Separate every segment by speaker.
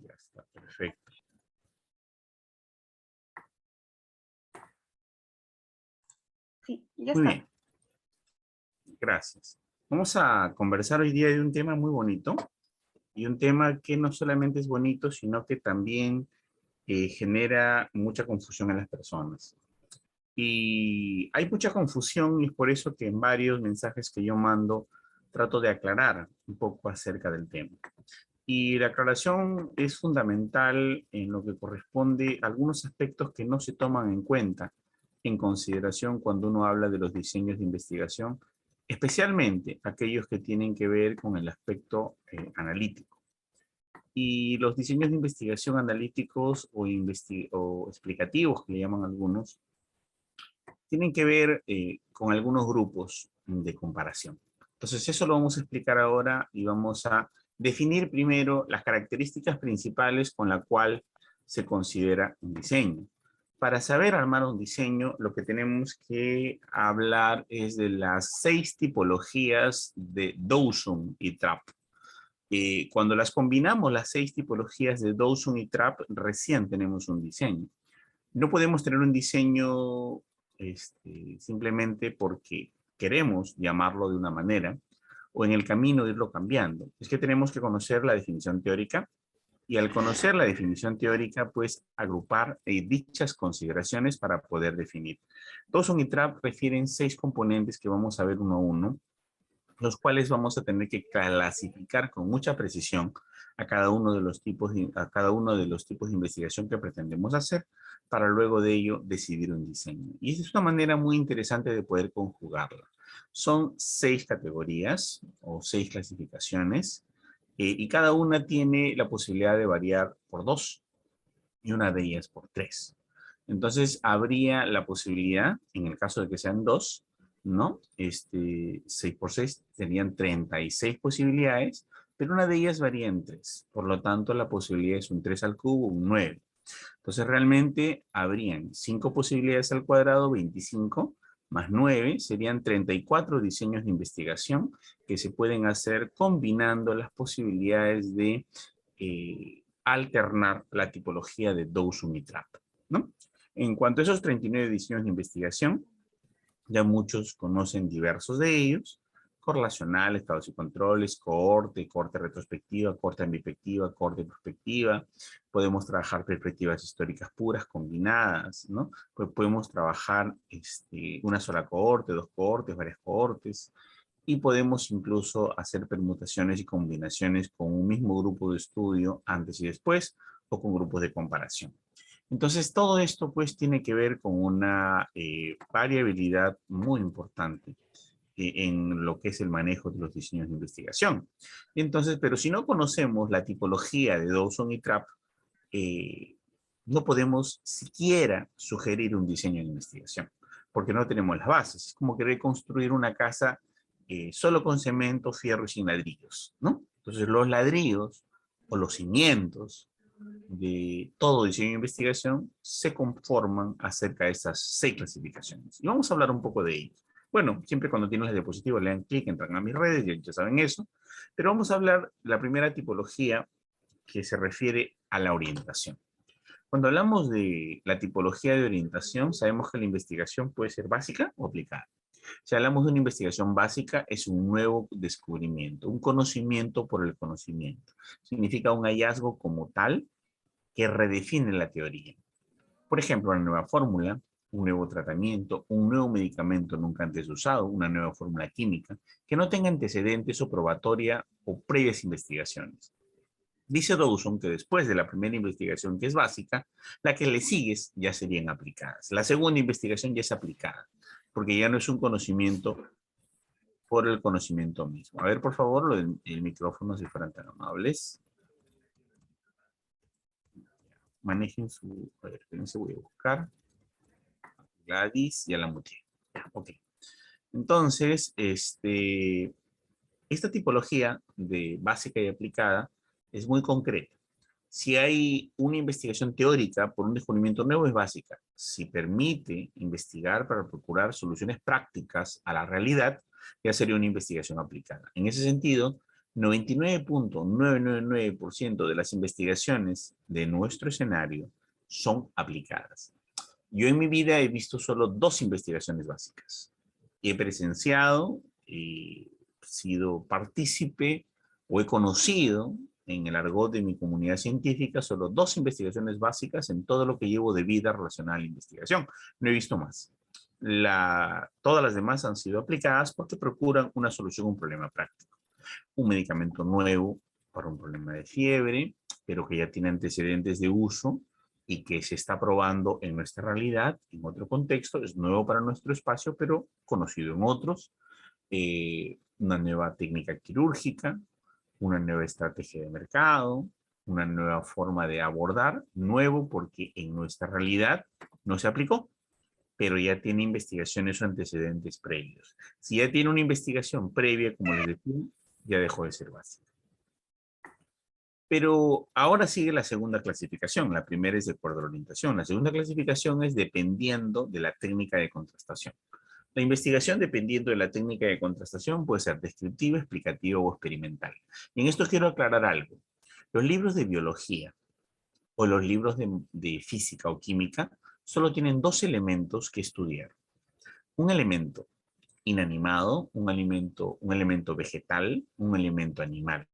Speaker 1: Ya está, perfecto.
Speaker 2: Sí, ya
Speaker 1: Muy
Speaker 2: está.
Speaker 1: bien, gracias. Vamos a conversar hoy día de un tema muy bonito y un tema que no solamente es bonito, sino que también genera mucha confusión en las personas. Y hay mucha confusión y es por eso que en varios mensajes que yo mando trato de aclarar un poco acerca del tema. Y la aclaración es fundamental en lo que corresponde a algunos aspectos que no se toman en cuenta en consideración cuando uno habla de los diseños de investigación, especialmente aquellos que tienen que ver con el aspecto analítico. Y los diseños de investigación analíticos o explicativos, que le llaman algunos, tienen que ver con algunos grupos de comparación. Entonces, eso lo vamos a explicar ahora y vamos a definir primero las características principales con la cual se considera un diseño. Para saber armar un diseño, lo que tenemos que hablar es de las 6 tipologías de Dawson y Trapp. Cuando las combinamos, las 6 tipologías de Dawson y Trapp, recién tenemos un diseño. No podemos tener un diseño simplemente porque queremos llamarlo de una manera o en el camino de irlo cambiando. Es que tenemos que conocer la definición teórica y al conocer la definición teórica, pues agrupar dichas consideraciones para poder definir. Dawson y Trapp refieren 6 componentes que vamos a ver uno a uno, los cuales vamos a tener que clasificar con mucha precisión a cada uno de los tipos de investigación que pretendemos hacer para luego de ello decidir un diseño. Y esa es una manera muy interesante de poder conjugarla. Son 6 categorías o 6 clasificaciones y cada una tiene la posibilidad de variar por 2 y una de ellas por 3. Entonces, habría la posibilidad, en el caso de que sean 2, ¿no? 6 por 6 serían 36 posibilidades, pero una de ellas varía en 3. Por lo tanto, la posibilidad es un 3 al cubo, un 9. Entonces, realmente habrían 5 posibilidades al cuadrado, 25, más 9, serían 34 diseños de investigación que se pueden hacer combinando las posibilidades de alternar la tipología de Dawson y Trapp, ¿no? En cuanto a esos 39 diseños de investigación, ya muchos conocen diversos de ellos: correlacional, estados y controles, cohorte, cohorte retrospectiva, cohorte ambipectiva, cohorte prospectiva. Podemos trabajar perspectivas históricas puras combinadas, ¿no? Pues podemos trabajar una sola cohorte, 2 cohortes, varias cohortes. Y podemos incluso hacer permutaciones y combinaciones con un mismo grupo de estudio antes y después o con grupos de comparación. Entonces, todo esto pues tiene que ver con una variabilidad muy importante en lo que es el manejo de los diseños de investigación. Entonces, pero si no conocemos la tipología de Dawson y Trapp, eh, no podemos siquiera sugerir un diseño de investigación, porque no tenemos las bases. Es como querer construir una casa solo con cemento, fierro y sin ladrillos, ¿no? Entonces, los ladrillos o los cimientos de todo diseño de investigación se conforman acerca de esas 6 clasificaciones. Y vamos a hablar un poco de ellos. Bueno, siempre cuando tienen las diapositivas le dan clic, entran a mis redes, ya saben eso. Pero vamos a hablar de la primera tipología que se refiere a la orientación. Cuando hablamos de la tipología de orientación, sabemos que la investigación puede ser básica o aplicada. Si hablamos de una investigación básica, es un nuevo descubrimiento, un conocimiento por el conocimiento. Significa un hallazgo como tal que redefine la teoría. Por ejemplo, una nueva fórmula, un nuevo tratamiento, un nuevo medicamento nunca antes usado, una nueva fórmula química, que no tenga antecedentes o probatoria o previas investigaciones. Dice Dawson que después de la primera investigación, que es básica, la que le sigues ya serían aplicadas. La segunda investigación ya es aplicada, porque ya no es un conocimiento por el conocimiento mismo. A ver, por favor, el micrófono, si fueran tan amables. Manejen su... A ver, espérense, voy a buscar. Gladys, ya la muteé. Ok. Entonces, esta tipología de básica y aplicada es muy concreta. Si hay una investigación teórica por un descubrimiento nuevo, es básica. Si permite investigar para procurar soluciones prácticas a la realidad, ya sería una investigación aplicada. En ese sentido, 99.999% de las investigaciones de nuestro escenario son aplicadas. Yo en mi vida he visto solo 2 investigaciones básicas. He presenciado, he sido partícipe o he conocido en el argot de mi comunidad científica solo 2 investigaciones básicas en todo lo que llevo de vida relacionada a la investigación. No he visto más. Todas las demás han sido aplicadas porque procuran una solución a un problema práctico. Un medicamento nuevo para un problema de fiebre, pero que ya tiene antecedentes de uso y que se está probando en nuestra realidad, en otro contexto, es nuevo para nuestro espacio, pero conocido en otros. Una nueva técnica quirúrgica, una nueva estrategia de mercado, una nueva forma de abordar, nuevo porque en nuestra realidad no se aplicó, pero ya tiene investigaciones o antecedentes previos. Si ya tiene una investigación previa, como les decía, ya dejó de ser básica. Pero ahora sigue la segunda clasificación. La primera es de acuerdo a la orientación. La segunda clasificación es dependiendo de la técnica de contrastación. La investigación, dependiendo de la técnica de contrastación, puede ser descriptiva, explicativa o experimental. Y en esto quiero aclarar algo. Los libros de biología o los libros de física o química solo tienen 2 elementos que estudiar. Un elemento inanimado, un elemento vegetal, un elemento animal.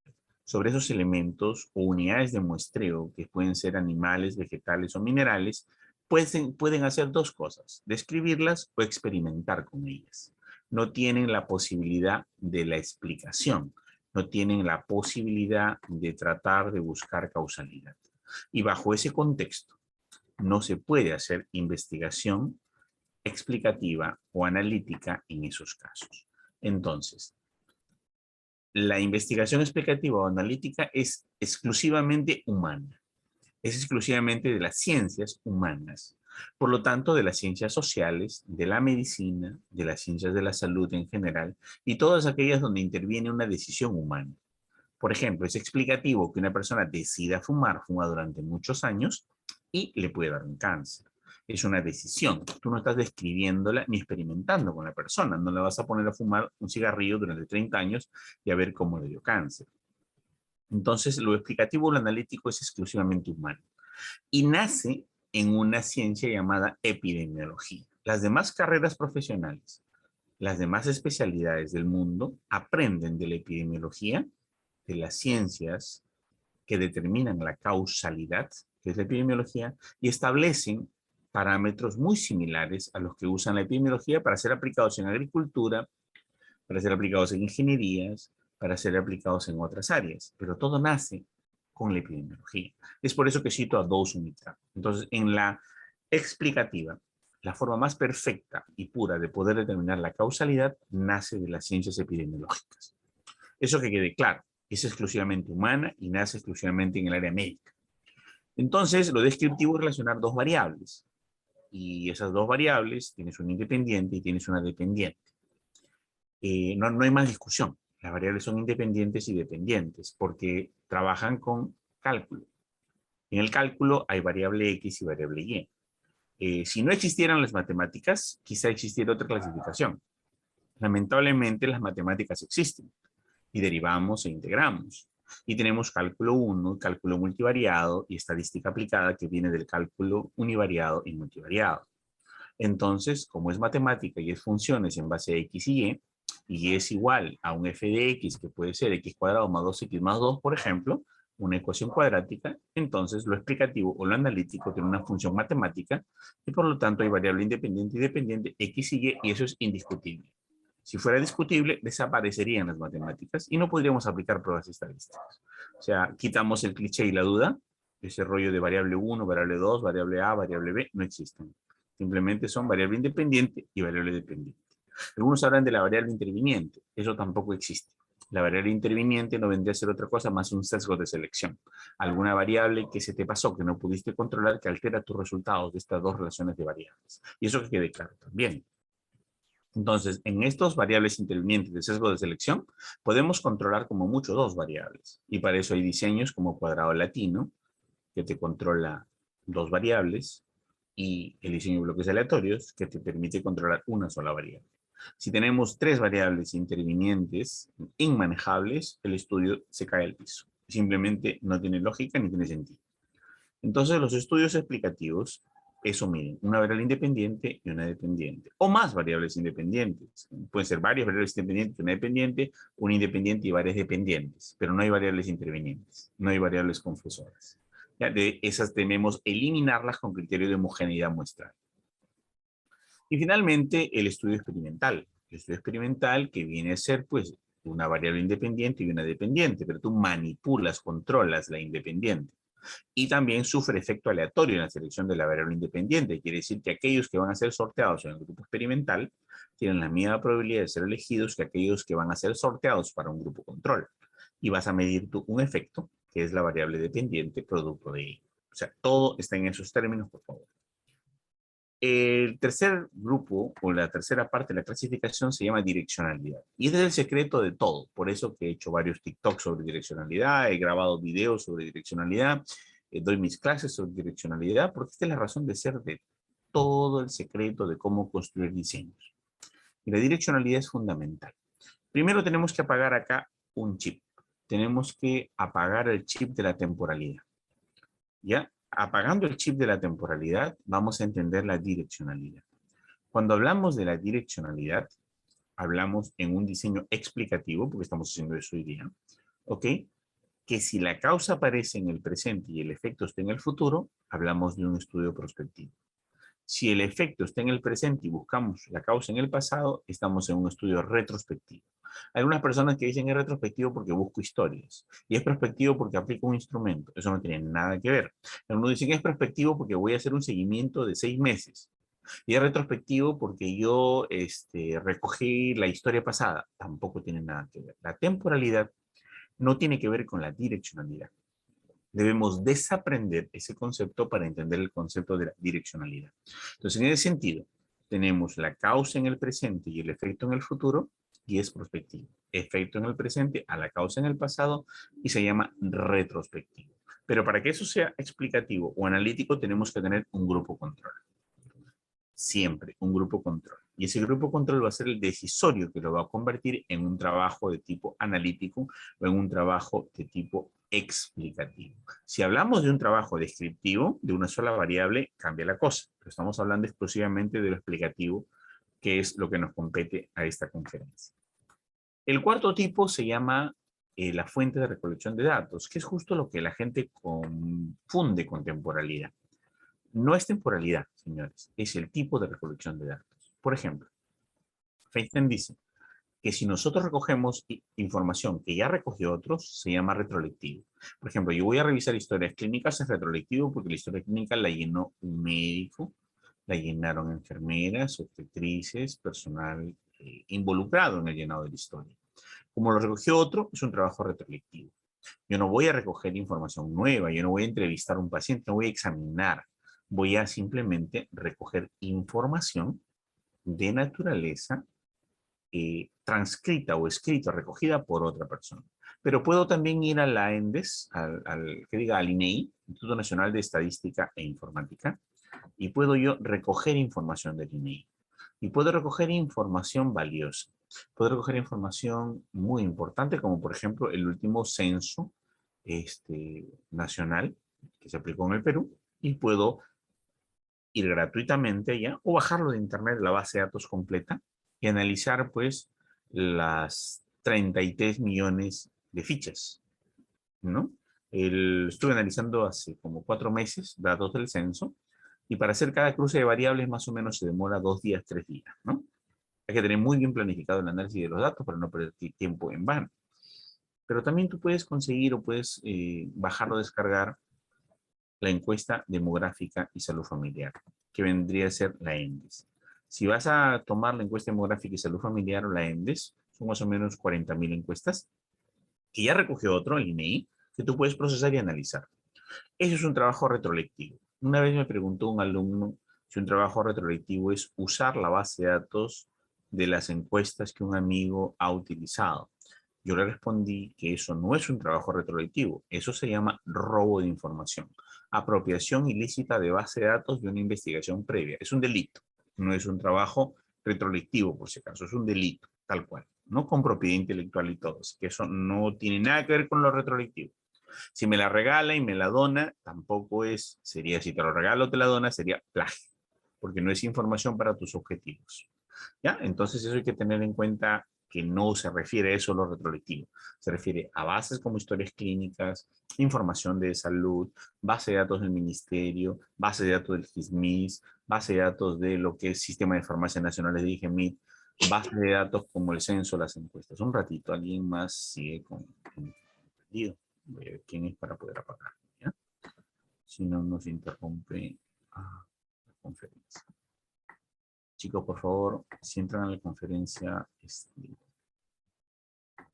Speaker 1: Sobre esos elementos o unidades de muestreo, que pueden ser animales, vegetales o minerales, pueden hacer 2 cosas: describirlas o experimentar con ellas. No tienen la posibilidad de la explicación, no tienen la posibilidad de tratar de buscar causalidad. Y bajo ese contexto, no se puede hacer investigación explicativa o analítica en esos casos. Entonces, la investigación explicativa o analítica es exclusivamente humana, es exclusivamente de las ciencias humanas, por lo tanto de las ciencias sociales, de la medicina, de las ciencias de la salud en general y todas aquellas donde interviene una decisión humana. Por ejemplo, es explicativo que una persona decida fumar, fuma durante muchos años y le puede dar un cáncer. Es una decisión. Tú no estás describiéndola ni experimentando con la persona. No le vas a poner a fumar un cigarrillo durante 30 años y a ver cómo le dio cáncer. Entonces, lo explicativo o lo analítico es exclusivamente humano. Y nace en una ciencia llamada epidemiología. Las demás carreras profesionales, las demás especialidades del mundo aprenden de la epidemiología, de las ciencias que determinan la causalidad, que es la epidemiología, y establecen parámetros muy similares a los que usan la epidemiología para ser aplicados en agricultura, para ser aplicados en ingenierías, para ser aplicados en otras áreas. Pero todo nace con la epidemiología. Es por eso que cito a Douws-Summitra. Entonces, en la explicativa, la forma más perfecta y pura de poder determinar la causalidad nace de las ciencias epidemiológicas. Eso que quede claro, es exclusivamente humana y nace exclusivamente en el área médica. Entonces, lo descriptivo es relacionar 2 variables. Y esas 2 variables, tienes una independiente y tienes una dependiente. No hay más discusión. Las variables son independientes y dependientes porque trabajan con cálculo. En el cálculo hay variable X y variable Y. Si no existieran las matemáticas, quizá existiera otra clasificación. Lamentablemente, las matemáticas existen y derivamos e integramos. Y tenemos cálculo 1, cálculo multivariado y estadística aplicada que viene del cálculo univariado y multivariado. Entonces, como es matemática y es funciones en base a X y es igual a un f de X que puede ser X cuadrado más 2X más 2, por ejemplo, una ecuación cuadrática, entonces lo explicativo o lo analítico tiene una función matemática y por lo tanto hay variable independiente y dependiente X y eso es indiscutible. Si fuera discutible, desaparecerían las matemáticas y no podríamos aplicar pruebas estadísticas. O sea, quitamos el cliché y la duda, ese rollo de variable 1, variable 2, variable A, variable B, no existen. Simplemente son variable independiente y variable dependiente. Algunos hablan de la variable interviniente, eso tampoco existe. La variable interviniente no vendría a ser otra cosa más un sesgo de selección. Alguna variable que se te pasó, que no pudiste controlar, que altera tus resultados de estas 2 relaciones de variables. Y eso que quede claro también. Entonces, en estos variables intervinientes de sesgo de selección, podemos controlar como mucho 2 variables. Y para eso hay diseños como cuadrado latino, que te controla 2 variables, y el diseño de bloques aleatorios, que te permite controlar una sola variable. Si tenemos 3 variables intervinientes inmanejables, el estudio se cae al piso. Simplemente no tiene lógica ni tiene sentido. Entonces, los estudios explicativos, eso miden, una variable independiente y una dependiente. O más variables independientes. Pueden ser varias variables independientes, una independiente y varias dependientes. Pero no hay variables intervinientes, no hay variables confesoras. Ya, de esas debemos eliminarlas con criterio de homogeneidad muestral. Y finalmente, el estudio experimental. El estudio experimental que viene a ser, pues, una variable independiente y una dependiente, pero tú manipulas, controlas la independiente. Y también sufre efecto aleatorio en la selección de la variable independiente. Quiere decir que aquellos que van a ser sorteados en el grupo experimental tienen la misma probabilidad de ser elegidos que aquellos que van a ser sorteados para un grupo control. Y vas a medir tú un efecto, que es la variable dependiente, producto de ello. O sea, todo está en esos términos, por favor. El tercer grupo, o la tercera parte de la clasificación, se llama direccionalidad. Y este es el secreto de todo. Por eso que he hecho varios TikToks sobre direccionalidad, he grabado videos sobre direccionalidad, doy mis clases sobre direccionalidad, porque esta es la razón de ser de todo el secreto de cómo construir diseños. Y la direccionalidad es fundamental. Primero tenemos que apagar acá un chip. Tenemos que apagar el chip de la temporalidad. ¿Ya? Apagando el chip de la temporalidad, vamos a entender la direccionalidad. Cuando hablamos de la direccionalidad, hablamos en un diseño explicativo, porque estamos haciendo eso hoy día, ¿ok? Que si la causa aparece en el presente y el efecto está en el futuro, hablamos de un estudio prospectivo. Si el efecto está en el presente y buscamos la causa en el pasado, estamos en un estudio retrospectivo. Hay algunas personas que dicen es retrospectivo porque busco historias. Y es prospectivo porque aplico un instrumento. Eso no tiene nada que ver. Algunos dicen es prospectivo porque voy a hacer un seguimiento de 6 meses. Y es retrospectivo porque yo recogí la historia pasada. Tampoco tiene nada que ver. La temporalidad no tiene que ver con la direccionalidad. Debemos desaprender ese concepto para entender el concepto de la direccionalidad. Entonces, en ese sentido, tenemos la causa en el presente y el efecto en el futuro, y es prospectivo. Efecto en el presente a la causa en el pasado, y se llama retrospectivo. Pero para que eso sea explicativo o analítico, tenemos que tener un grupo control. Siempre un grupo control. Y ese grupo control va a ser el decisorio que lo va a convertir en un trabajo de tipo analítico o en un trabajo de tipo explicativo. Si hablamos de un trabajo descriptivo, de una sola variable, cambia la cosa. Pero estamos hablando exclusivamente de lo explicativo, que es lo que nos compete a esta conferencia. El cuarto tipo se llama la fuente de recolección de datos, que es justo lo que la gente confunde con temporalidad. No es temporalidad, señores, es el tipo de recolección de datos. Por ejemplo, Feinstein dice que si nosotros recogemos información que ya recogió otros, se llama retrolectivo. Por ejemplo, yo voy a revisar historias clínicas, es retrolectivo porque la historia clínica la llenó un médico, la llenaron enfermeras, obstetrices, personal involucrado en el llenado de la historia. Como lo recogió otro, es un trabajo retrolectivo. Yo no voy a recoger información nueva, yo no voy a entrevistar a un paciente, no voy a examinar. Voy a simplemente recoger información de naturaleza transcrita o escrita, recogida por otra persona. Pero puedo también ir a la ENDES, al INEI, Instituto Nacional de Estadística e Informática, y puedo yo recoger información del INEI. Y puedo recoger información valiosa. Puedo recoger información muy importante, como por ejemplo el último censo nacional que se aplicó en el Perú, y puedo ir gratuitamente allá o bajarlo de internet, la base de datos completa, y analizar pues las 33 millones de fichas, ¿no? Estuve analizando hace como 4 meses datos del censo, y para hacer cada cruce de variables más o menos se demora 2 días, 3 días, ¿no? Hay que tener muy bien planificado el análisis de los datos para no perder tiempo en vano. Pero también tú puedes conseguir o puedes bajar o descargar la encuesta demográfica y salud familiar, que vendría a ser la ENDES. Si vas a tomar la encuesta demográfica y salud familiar o la ENDES, son más o menos 40.000 encuestas, que ya recogió otro, el INEI, que tú puedes procesar y analizar. Eso es un trabajo retrolectivo. Una vez me preguntó un alumno si un trabajo retrolectivo es usar la base de datos de las encuestas que un amigo ha utilizado. Yo le respondí que eso no es un trabajo retrolectivo, eso se llama robo de información, apropiación ilícita de base de datos de una investigación previa. Es un delito, no es un trabajo retroactivo, por si acaso, es un delito, tal cual, no con propiedad intelectual y todo, así que eso no tiene nada que ver con lo retroactivo. Si me la regala y me la dona, tampoco sería, si te lo regalo o te la dona, sería plagio, porque no es información para tus objetivos. ¿Ya? Entonces eso hay que tener en cuenta que no se refiere a eso lo retroactivo. Se refiere a bases como historias clínicas, información de salud, base de datos del ministerio, base de datos del GISMIS, base de datos de lo que es Sistema de Farmacias Nacionales de IGEMIT, base de datos como el censo, las encuestas. Un ratito, alguien más sigue con el voy a ver quién es para poder apagar. ¿Ya? Si no nos interrumpe la conferencia. Chicos, por favor, si entran a la conferencia,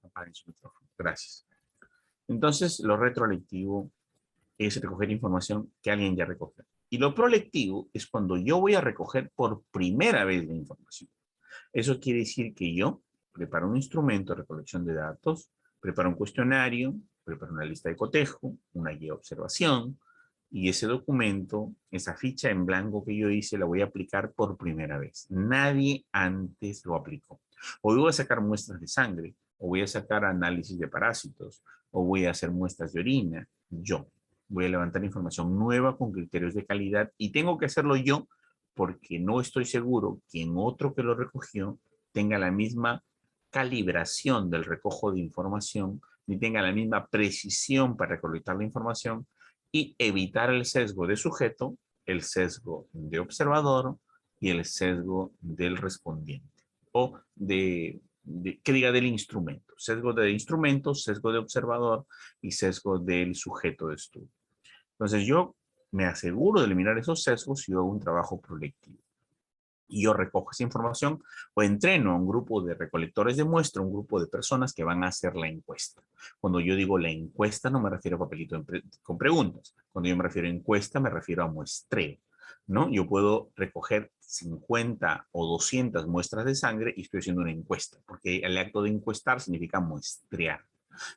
Speaker 1: apaguen su micrófono. Gracias. Entonces, lo retrolectivo es recoger información que alguien ya recogió. Y lo prolectivo es cuando yo voy a recoger por primera vez la información. Eso quiere decir que yo preparo un instrumento de recolección de datos, preparo un cuestionario, preparo una lista de cotejo, una guía de observación, y ese documento, esa ficha en blanco que yo hice, la voy a aplicar por primera vez. Nadie antes lo aplicó. O voy a sacar muestras de sangre, o voy a sacar análisis de parásitos, o voy a hacer muestras de orina. Yo voy a levantar información nueva con criterios de calidad y tengo que hacerlo yo porque no estoy seguro que en otro que lo recogió tenga la misma calibración del recojo de información, ni tenga la misma precisión para recolectar la información y evitar el sesgo de sujeto, el sesgo de observador y el sesgo del respondiente o que diga del instrumento, sesgo de instrumento, sesgo de observador y sesgo del sujeto de estudio. Entonces yo me aseguro de eliminar esos sesgos y hago un trabajo proactivo. Y yo recojo esa información o entreno a un grupo de recolectores de muestra, un grupo de personas que van a hacer la encuesta. Cuando yo digo la encuesta no me refiero a papelito con preguntas. Cuando yo me refiero a encuesta me refiero a muestreo, ¿no? Yo puedo recoger 50 o 200 muestras de sangre y estoy haciendo una encuesta, porque el acto de encuestar significa muestrear.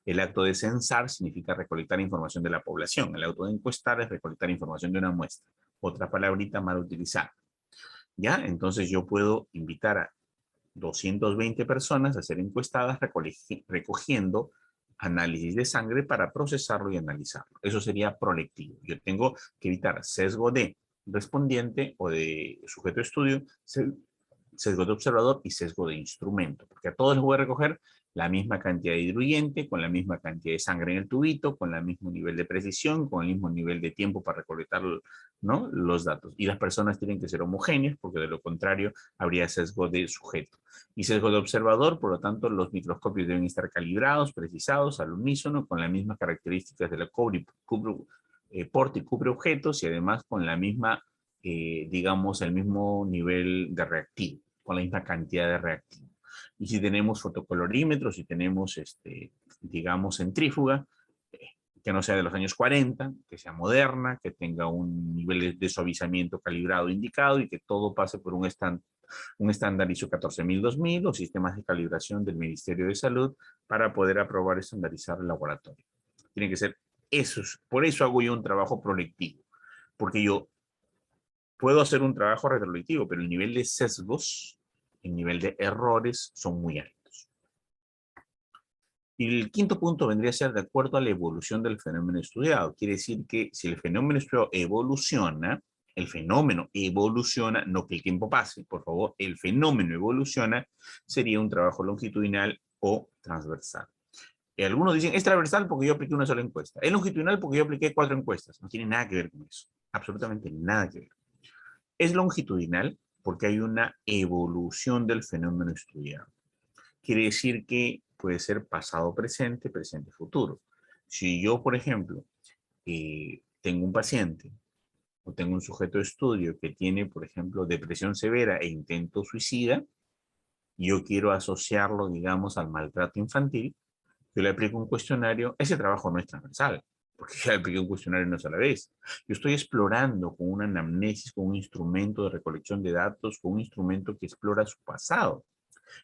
Speaker 1: El acto de censar significa recolectar información de la población. El acto de encuestar es recolectar información de una muestra. Otra palabrita mal utilizada. ¿Ya? Entonces yo puedo invitar a 220 personas a ser encuestadas recogiendo análisis de sangre para procesarlo y analizarlo. Eso sería prolectivo. Yo tengo que evitar sesgo de respondiente o de sujeto de estudio, sesgo de observador y sesgo de instrumento, porque a todos les voy a recoger la misma cantidad de diluyente, con la misma cantidad de sangre en el tubito, con el mismo nivel de precisión, con el mismo nivel de tiempo para recolectar, ¿no?, los datos. Y las personas tienen que ser homogéneas, porque de lo contrario habría sesgo de sujeto. Y sesgo de observador, por lo tanto, los microscopios deben estar calibrados, precisados, al unísono, con las mismas características de la porte y cubre objetos, y además con la misma, digamos, el mismo nivel de reactivo, con la misma cantidad de reactivo. Y si tenemos fotocolorímetros, si tenemos, digamos, centrífuga, que no sea de los años 40, que sea moderna, que tenga un nivel de suavizamiento calibrado indicado y que todo pase por un estándar ISO 14000-2000 o sistemas de calibración del Ministerio de Salud para poder aprobar y estandarizar el laboratorio. Tiene que ser eso. Por eso hago yo un trabajo prolectivo, porque yo puedo hacer un trabajo retrolectivo, pero el nivel de sesgos, el nivel de errores son muy altos. Y el quinto punto vendría a ser de acuerdo a la evolución del fenómeno estudiado. Quiere decir que si el fenómeno estudiado evoluciona, el fenómeno evoluciona, no que el tiempo pase, por favor, el fenómeno evoluciona, sería un trabajo longitudinal o transversal. Y algunos dicen, es transversal porque yo apliqué una sola encuesta. Es longitudinal porque yo apliqué 4 encuestas. No tiene nada que ver con eso. Absolutamente nada que ver. Es longitudinal porque hay una evolución del fenómeno estudiado. Quiere decir que puede ser pasado, presente, presente, futuro. Si yo, por ejemplo, tengo un paciente o tengo un sujeto de estudio que tiene, por ejemplo, depresión severa e intento suicida, y yo quiero asociarlo, digamos, al maltrato infantil, yo le aplico un cuestionario. Ese trabajo no es transversal, porque ya le apliqué un cuestionario una sola vez. Yo estoy explorando con una anamnesis, con un instrumento de recolección de datos, con un instrumento que explora su pasado.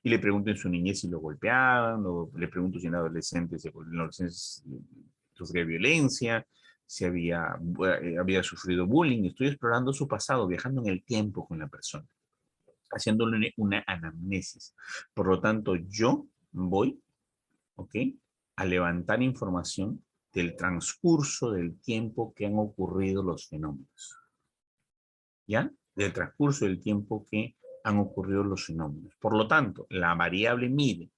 Speaker 1: Y le pregunto en su niñez si lo golpeaban, o le pregunto si en adolescentes sufría violencia, si había sufrido bullying. Estoy explorando su pasado, viajando en el tiempo con la persona. haciéndole una anamnesis. Por lo tanto, yo voy, ¿ok?, a levantar información del transcurso del tiempo que han ocurrido los fenómenos. ¿Ya? Del transcurso del tiempo que han ocurrido los fenómenos. Por lo tanto, la variable mide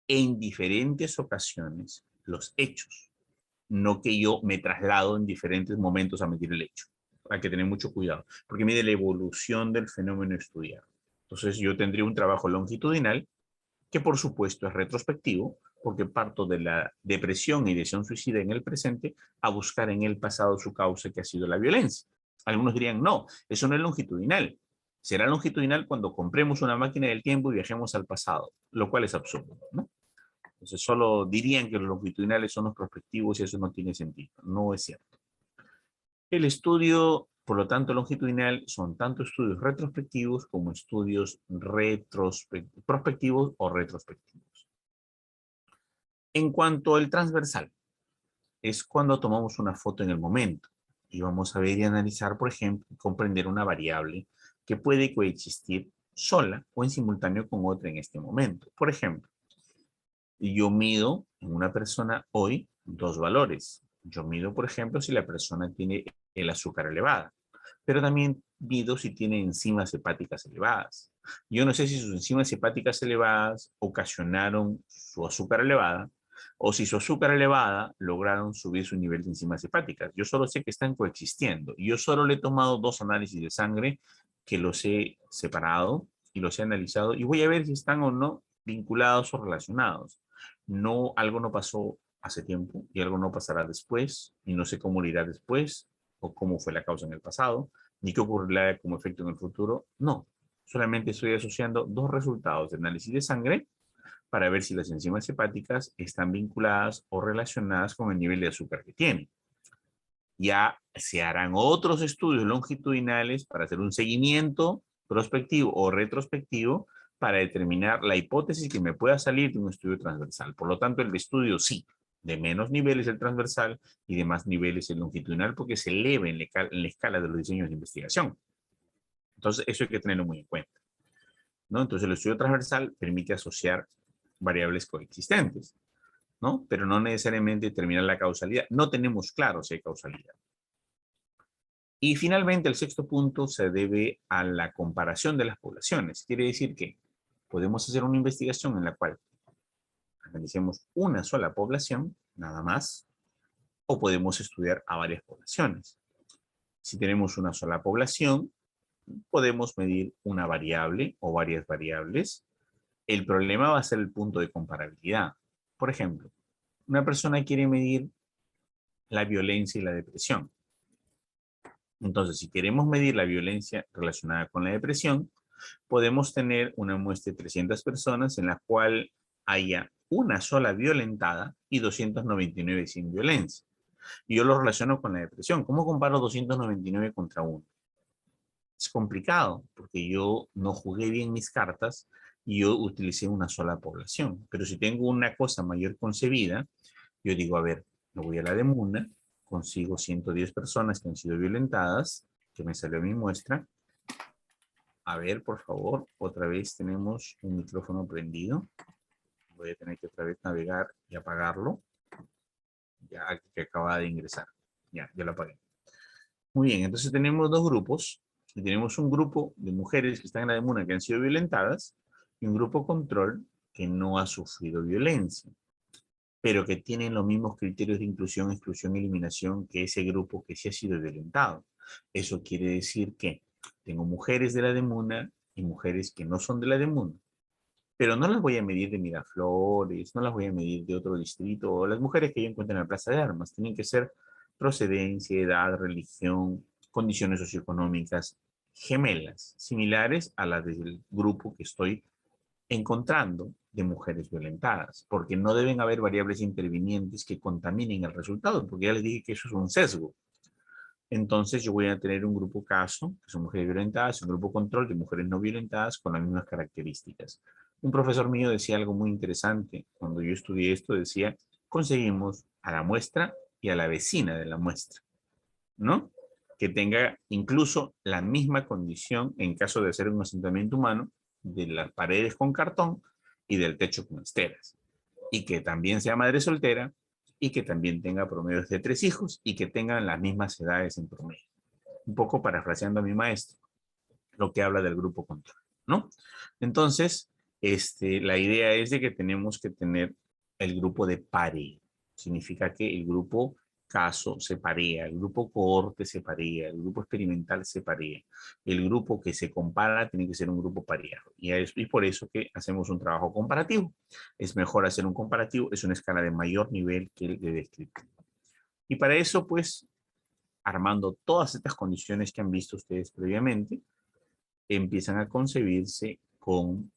Speaker 1: en diferentes ocasiones los hechos, no que yo me traslado en diferentes momentos a medir el hecho. Hay que tener mucho cuidado, porque mide la evolución del fenómeno estudiado. Entonces yo tendría un trabajo longitudinal que por supuesto es retrospectivo, porque parto de la depresión y decisión suicida en el presente a buscar en el pasado su causa, que ha sido la violencia. Algunos dirían, no, eso no es longitudinal. Será longitudinal cuando compremos una máquina del tiempo y viajemos al pasado, lo cual es absurdo, ¿no? Entonces solo dirían que los longitudinales son los prospectivos y eso no tiene sentido. No es cierto. El estudio, por lo tanto, longitudinal son tanto estudios retrospectivos como estudios prospectivos o retrospectivos. En cuanto al transversal, es cuando tomamos una foto en el momento y vamos a ver y analizar, por ejemplo, comprender una variable que puede coexistir sola o en simultáneo con otra en este momento. Por ejemplo, yo mido en una persona hoy dos valores. Yo mido, por ejemplo, si la persona tiene el azúcar elevada, pero también mido si tiene enzimas hepáticas elevadas. Yo no sé si sus enzimas hepáticas elevadas ocasionaron su azúcar elevada o si su azúcar elevada lograron subir su nivel de enzimas hepáticas. Yo solo sé que están coexistiendo. Yo solo le he tomado dos análisis de sangre que los he separado y los he analizado y voy a ver si están o no vinculados o relacionados. No, algo no pasó hace tiempo y algo no pasará después y no sé cómo lo irá después o cómo fue la causa en el pasado, ni qué ocurrirá como efecto en el futuro. No, solamente estoy asociando dos resultados de análisis de sangre para ver si las enzimas hepáticas están vinculadas o relacionadas con el nivel de azúcar que tienen. Ya se harán otros estudios longitudinales para hacer un seguimiento prospectivo o retrospectivo para determinar la hipótesis que me pueda salir de un estudio transversal. Por lo tanto, el estudio sí, de menos niveles el transversal y de más niveles el longitudinal, porque se eleva en la escala de los diseños de investigación. Entonces, eso hay que tenerlo muy en cuenta, ¿no? Entonces, el estudio transversal permite asociar variables coexistentes, ¿no? Pero no necesariamente determinar la causalidad. No tenemos claro si hay causalidad. Y finalmente, el sexto punto se debe a la comparación de las poblaciones. Quiere decir que podemos hacer una investigación en la cual analicemos una sola población, nada más, o podemos estudiar a varias poblaciones. Si tenemos una sola población, podemos medir una variable o varias variables. El problema va a ser el punto de comparabilidad. Por ejemplo, una persona quiere medir la violencia y la depresión. Entonces, si queremos medir la violencia relacionada con la depresión, podemos tener una muestra de 300 personas en la cual haya una sola violentada y 299 sin violencia. Y yo lo relaciono con la depresión. ¿Cómo comparo 299 contra 1? Es complicado porque yo no jugué bien mis cartas y yo utilicé una sola población. Pero si tengo una cosa mayor concebida, yo digo, a ver, me voy a la de Muna, consigo 110 personas que han sido violentadas, que me salió mi muestra. A ver, por favor, otra vez tenemos un micrófono prendido. Voy a tener que otra vez navegar y apagarlo. Ya que acaba de ingresar. Ya lo apagué. Muy bien, entonces tenemos dos grupos. Y tenemos un grupo de mujeres que están en la demuna que han sido violentadas y un grupo control que no ha sufrido violencia, pero que tienen los mismos criterios de inclusión, exclusión y eliminación que ese grupo que sí ha sido violentado. Eso quiere decir que tengo mujeres de la demuna y mujeres que no son de la demuna, pero no las voy a medir de Miraflores, no las voy a medir de otro distrito, o las mujeres que yo encuentro en la Plaza de Armas. Tienen que ser procedencia, edad, religión, condiciones socioeconómicas gemelas, similares a las del grupo que estoy encontrando de mujeres violentadas, porque no deben haber variables intervinientes que contaminen el resultado, porque ya les dije que eso es un sesgo. Entonces yo voy a tener un grupo caso, que son mujeres violentadas, un grupo control de mujeres no violentadas con las mismas características. Un profesor mío decía algo muy interesante. Cuando yo estudié esto, decía, conseguimos a la muestra y a la vecina de la muestra, ¿no? que tenga incluso la misma condición en caso de hacer un asentamiento humano de las paredes con cartón y del techo con esteras. Y que también sea madre soltera y que también tenga promedios de 3 hijos y que tengan las mismas edades en promedio. Un poco parafraseando a mi maestro, lo que habla del grupo control, ¿no? Entonces, la idea es de que tenemos que tener el grupo de pareo. Significa que el grupo caso se parea, el grupo cohorte se parea, el grupo experimental se parea. El grupo que se compara tiene que ser un grupo pareado. Y por eso que hacemos un trabajo comparativo. Es mejor hacer un comparativo, es una escala de mayor nivel que el de descriptivo. Y para eso, pues, armando todas estas condiciones que han visto ustedes previamente, empiezan a concebirse con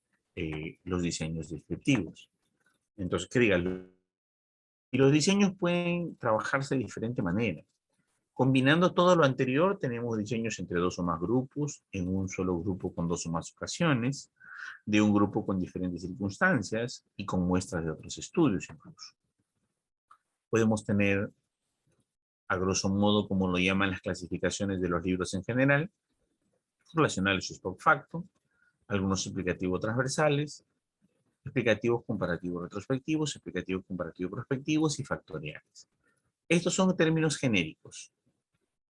Speaker 1: los diseños descriptivos. Entonces, ¿qué digan? Y los diseños pueden trabajarse de diferente manera. Combinando todo lo anterior, tenemos diseños entre 2 o más grupos, en un solo grupo con 2 o más ocasiones, de un grupo con diferentes circunstancias y con muestras de otros estudios incluso. Podemos tener, a grosso modo, como lo llaman las clasificaciones de los libros en general, relacionales post facto, algunos explicativos transversales, explicativos comparativos retrospectivos, explicativos comparativos prospectivos y factoriales. Estos son términos genéricos.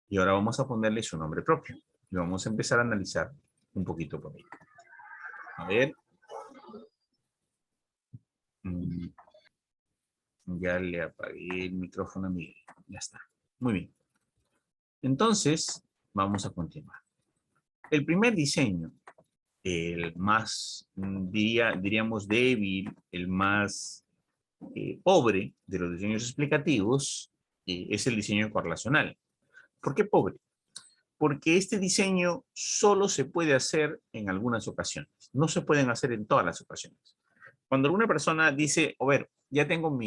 Speaker 1: Y ahora vamos a ponerle su nombre propio. Y vamos a empezar a analizar un poquito por ello. A ver. Ya le apagué el micrófono a Miguel. Ya está. Muy bien. Entonces, vamos a continuar. El primer diseño, el más, diríamos débil, el más pobre de los diseños explicativos, es el diseño correlacional. ¿Por qué pobre? Porque este diseño solo se puede hacer en algunas ocasiones. No se pueden hacer en todas las ocasiones. Cuando alguna persona dice, a ver, ya tengo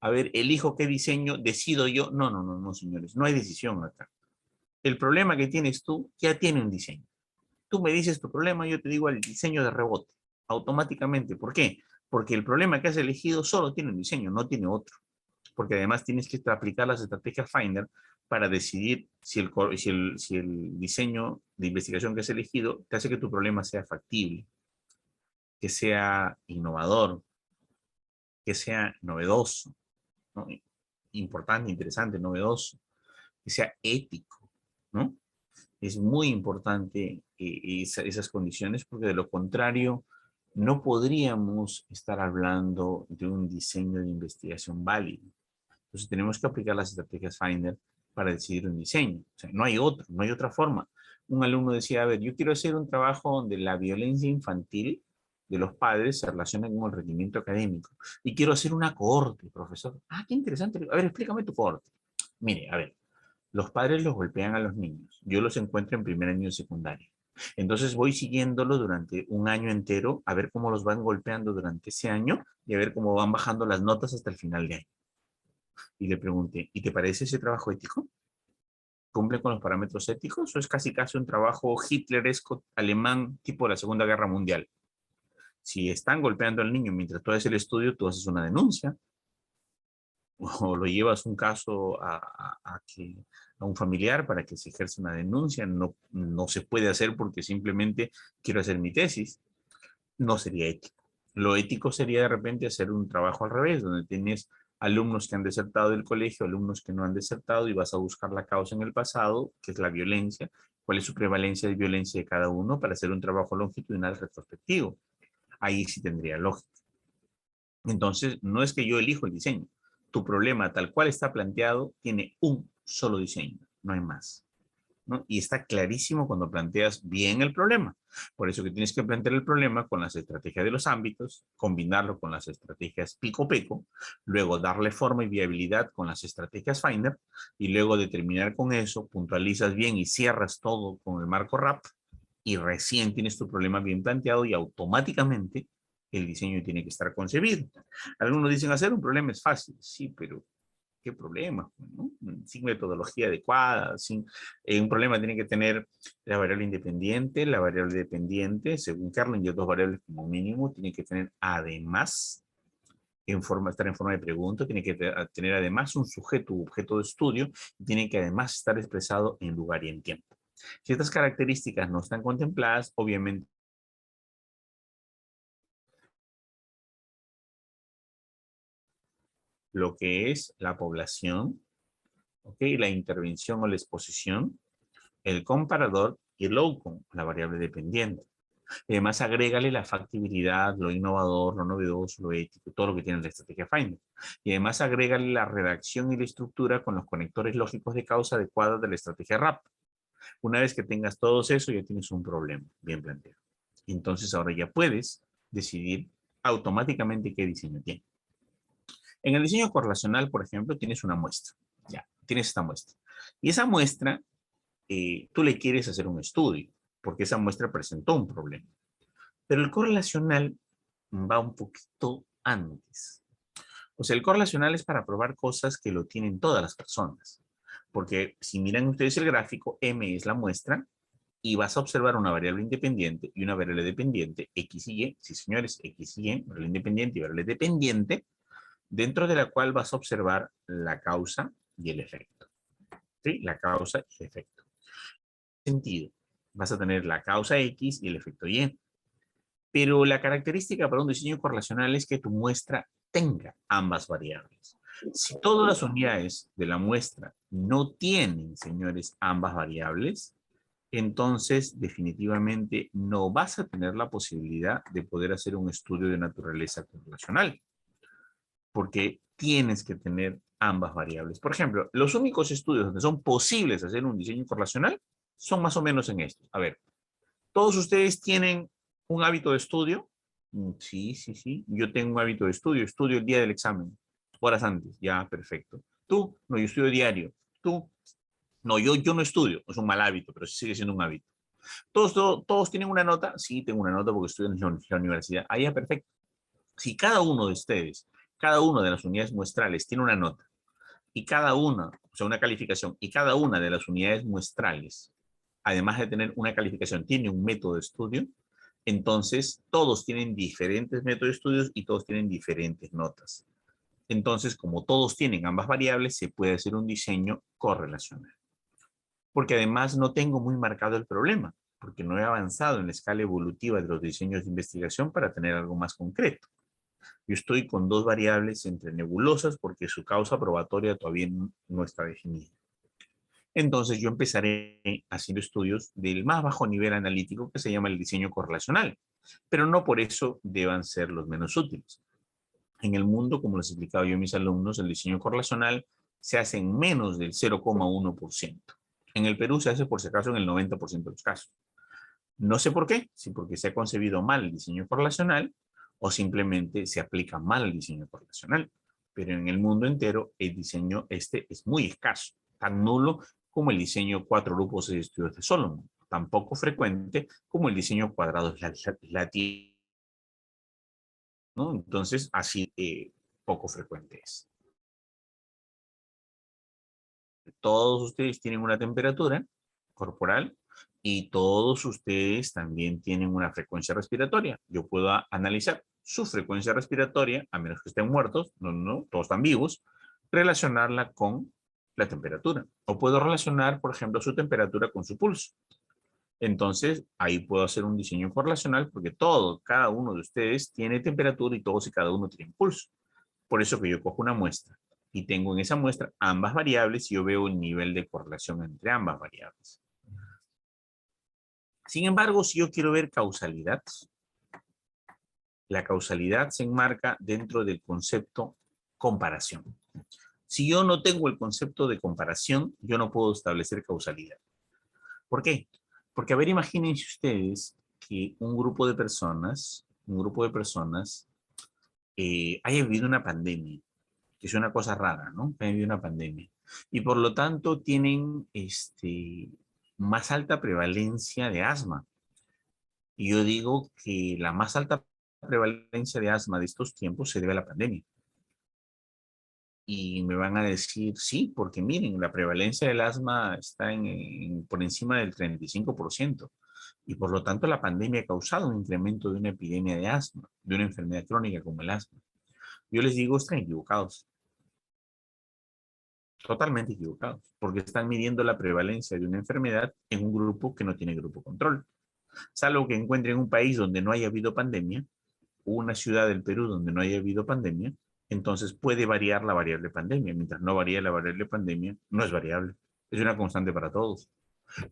Speaker 1: elijo qué diseño, decido yo. No, no, no, no, señores, no hay decisión acá. El problema que tienes tú ya tiene un diseño. Tú me dices tu problema, yo te digo el diseño de rebote, automáticamente. ¿Por qué? Porque el problema que has elegido solo tiene un diseño, no tiene otro. Porque además tienes que aplicar las estrategias Finder para decidir si el diseño de investigación que has elegido te hace que tu problema sea factible, que sea innovador, que sea novedoso, ¿no? Importante, interesante, novedoso, que sea ético, ¿no? Es muy importante esas condiciones porque de lo contrario no podríamos estar hablando de un diseño de investigación válido. Entonces tenemos que aplicar las estrategias Finder para decidir un diseño. O sea, no hay otro, no hay otra forma. Un alumno decía, a ver, yo quiero hacer un trabajo donde la violencia infantil de los padres se relaciona con el rendimiento académico. Y quiero hacer una cohorte, profesor. Ah, qué interesante. A ver, explícame tu cohorte. Mire, a ver, los padres los golpean a los niños. Yo los encuentro en primer año de secundaria. Entonces voy siguiéndolo durante un año entero a ver cómo los van golpeando durante ese año y a ver cómo van bajando las notas hasta el final de año. Y le pregunté, ¿y te parece ese trabajo ético? ¿Cumple con los parámetros éticos o es casi un trabajo hitleresco alemán tipo de la Segunda Guerra Mundial? Si están golpeando al niño mientras tú haces el estudio, tú haces una denuncia o lo llevas un caso a un familiar para que se ejerza una denuncia. No, no se puede hacer porque simplemente quiero hacer mi tesis. No sería ético. Lo ético sería de repente hacer un trabajo al revés, donde tienes alumnos que han desertado del colegio, alumnos que no han desertado y vas a buscar la causa en el pasado, que es la violencia, cuál es su prevalencia de violencia de cada uno para hacer un trabajo longitudinal retrospectivo. Ahí sí tendría lógica. Entonces, no es que yo elijo el diseño. Tu problema, tal cual está planteado, tiene un solo diseño, no hay más, ¿no? Y está clarísimo cuando planteas bien el problema. Por eso que tienes que plantear el problema con las estrategias de los ámbitos, combinarlo con las estrategias pico-peco, luego darle forma y viabilidad con las estrategias Finder, y luego determinar con eso, puntualizas bien y cierras todo con el marco RAP, y recién tienes tu problema bien planteado y automáticamente el diseño tiene que estar concebido. Algunos dicen hacer un problema es fácil, sí, pero ¿qué problema? ¿No? Sin metodología adecuada, un problema tiene que tener la variable independiente, la variable dependiente, según Carlin, y dos variables como mínimo, tiene que tener además estar en forma de pregunta, tiene que tener además un sujeto u objeto de estudio, y tiene que además estar expresado en lugar y en tiempo. Si estas características no están contempladas, obviamente lo que es la población, ¿ok? La intervención o la exposición, el comparador y el outcome, la variable dependiente. Y además agrégale la factibilidad, lo innovador, lo novedoso, lo ético, todo lo que tiene la estrategia Finder. Y además agrégale la redacción y la estructura con los conectores lógicos de causa adecuados de la estrategia RAP. Una vez que tengas todo eso, ya tienes un problema bien planteado. Entonces ahora ya puedes decidir automáticamente qué diseño tiene. En el diseño correlacional, por ejemplo, tienes una muestra. Ya, tienes esta muestra. Y esa muestra, tú le quieres hacer un estudio, porque esa muestra presentó un problema. Pero el correlacional va un poquito antes. O sea, el correlacional es para probar cosas que lo tienen todas las personas. Porque si miran ustedes el gráfico, M es la muestra y vas a observar una variable independiente y una variable dependiente, X y Y. Sí, señores, X y Y, variable independiente y variable dependiente, dentro de la cual vas a observar la causa y el efecto. ¿Sí? La causa y el efecto. ¿En qué sentido? Vas a tener la causa X y el efecto Y. Pero la característica para un diseño correlacional es que tu muestra tenga ambas variables. Si todas las unidades de la muestra no tienen, señores, ambas variables, entonces definitivamente no vas a tener la posibilidad de poder hacer un estudio de naturaleza correlacional, porque tienes que tener ambas variables. Por ejemplo, los únicos estudios donde son posibles hacer un diseño correlacional son más o menos en esto. A ver, ¿todos ustedes tienen un hábito de estudio? Sí, sí, sí. Yo tengo un hábito de estudio. Estudio el día del examen. Horas antes. Ya, perfecto. Tú, no, yo estudio diario. Tú, no, yo no estudio. Es un mal hábito, pero sí sigue siendo un hábito. ¿Todos tienen una nota? Sí, tengo una nota porque estudio en la universidad. Ah, ya, perfecto. Si cada uno de ustedes, cada una de las unidades muestrales tiene una nota y cada una, o sea, una calificación, y cada una de las unidades muestrales, además de tener una calificación, tiene un método de estudio, entonces todos tienen diferentes métodos de estudios y todos tienen diferentes notas. Entonces, como todos tienen ambas variables, se puede hacer un diseño correlacional. Porque además no tengo muy marcado el problema, porque no he avanzado en la escala evolutiva de los diseños de investigación para tener algo más concreto. Yo estoy con dos variables entre nebulosas porque su causa probatoria todavía no está definida. Entonces yo empezaré haciendo estudios del más bajo nivel analítico que se llama el diseño correlacional, pero no por eso deban ser los menos útiles. En el mundo, como les explicaba yo a mis alumnos, el diseño correlacional se hace en menos del 0,1%. En el Perú se hace por si acaso en el 90% de los casos. No sé por qué, si porque se ha concebido mal el diseño correlacional o simplemente se aplica mal el diseño correlacional. Pero en el mundo entero el diseño este es muy escaso, tan nulo como el diseño 4 grupos de estudios de Solomon, tan poco frecuente como el diseño cuadrado latino, ¿no? Entonces, así poco frecuente es. Todos ustedes tienen una temperatura corporal y todos ustedes también tienen una frecuencia respiratoria. Yo puedo analizar su frecuencia respiratoria, a menos que estén muertos, no, todos están vivos, relacionarla con la temperatura. O puedo relacionar, por ejemplo, su temperatura con su pulso. Entonces, ahí puedo hacer un diseño correlacional porque cada uno de ustedes tiene temperatura y todos y cada uno tiene pulso. Por eso que yo cojo una muestra y tengo en esa muestra ambas variables y yo veo el nivel de correlación entre ambas variables. Sin embargo, si yo quiero ver causalidad, la causalidad se enmarca dentro del concepto comparación. Si yo no tengo el concepto de comparación, yo no puedo establecer causalidad. ¿Por qué? Porque, a ver, imagínense ustedes que un grupo de personas haya vivido una pandemia, que es una cosa rara, ¿no? Que haya vivido una pandemia. Y por lo tanto tienen más alta prevalencia de asma. Y yo digo que la más alta prevalencia de asma de estos tiempos se debe a la pandemia. Y me van a decir, sí, porque miren, la prevalencia del asma está por encima del 35%. Y por lo tanto la pandemia ha causado un incremento de una epidemia de asma, de una enfermedad crónica como el asma. Yo les digo, están equivocados. Totalmente equivocados, porque están midiendo la prevalencia de una enfermedad en un grupo que no tiene grupo control. Salvo que encuentren un país donde no haya habido pandemia, o una ciudad del Perú donde no haya habido pandemia, entonces puede variar la variable pandemia. Mientras no varíe la variable pandemia, no es variable. Es una constante para todos.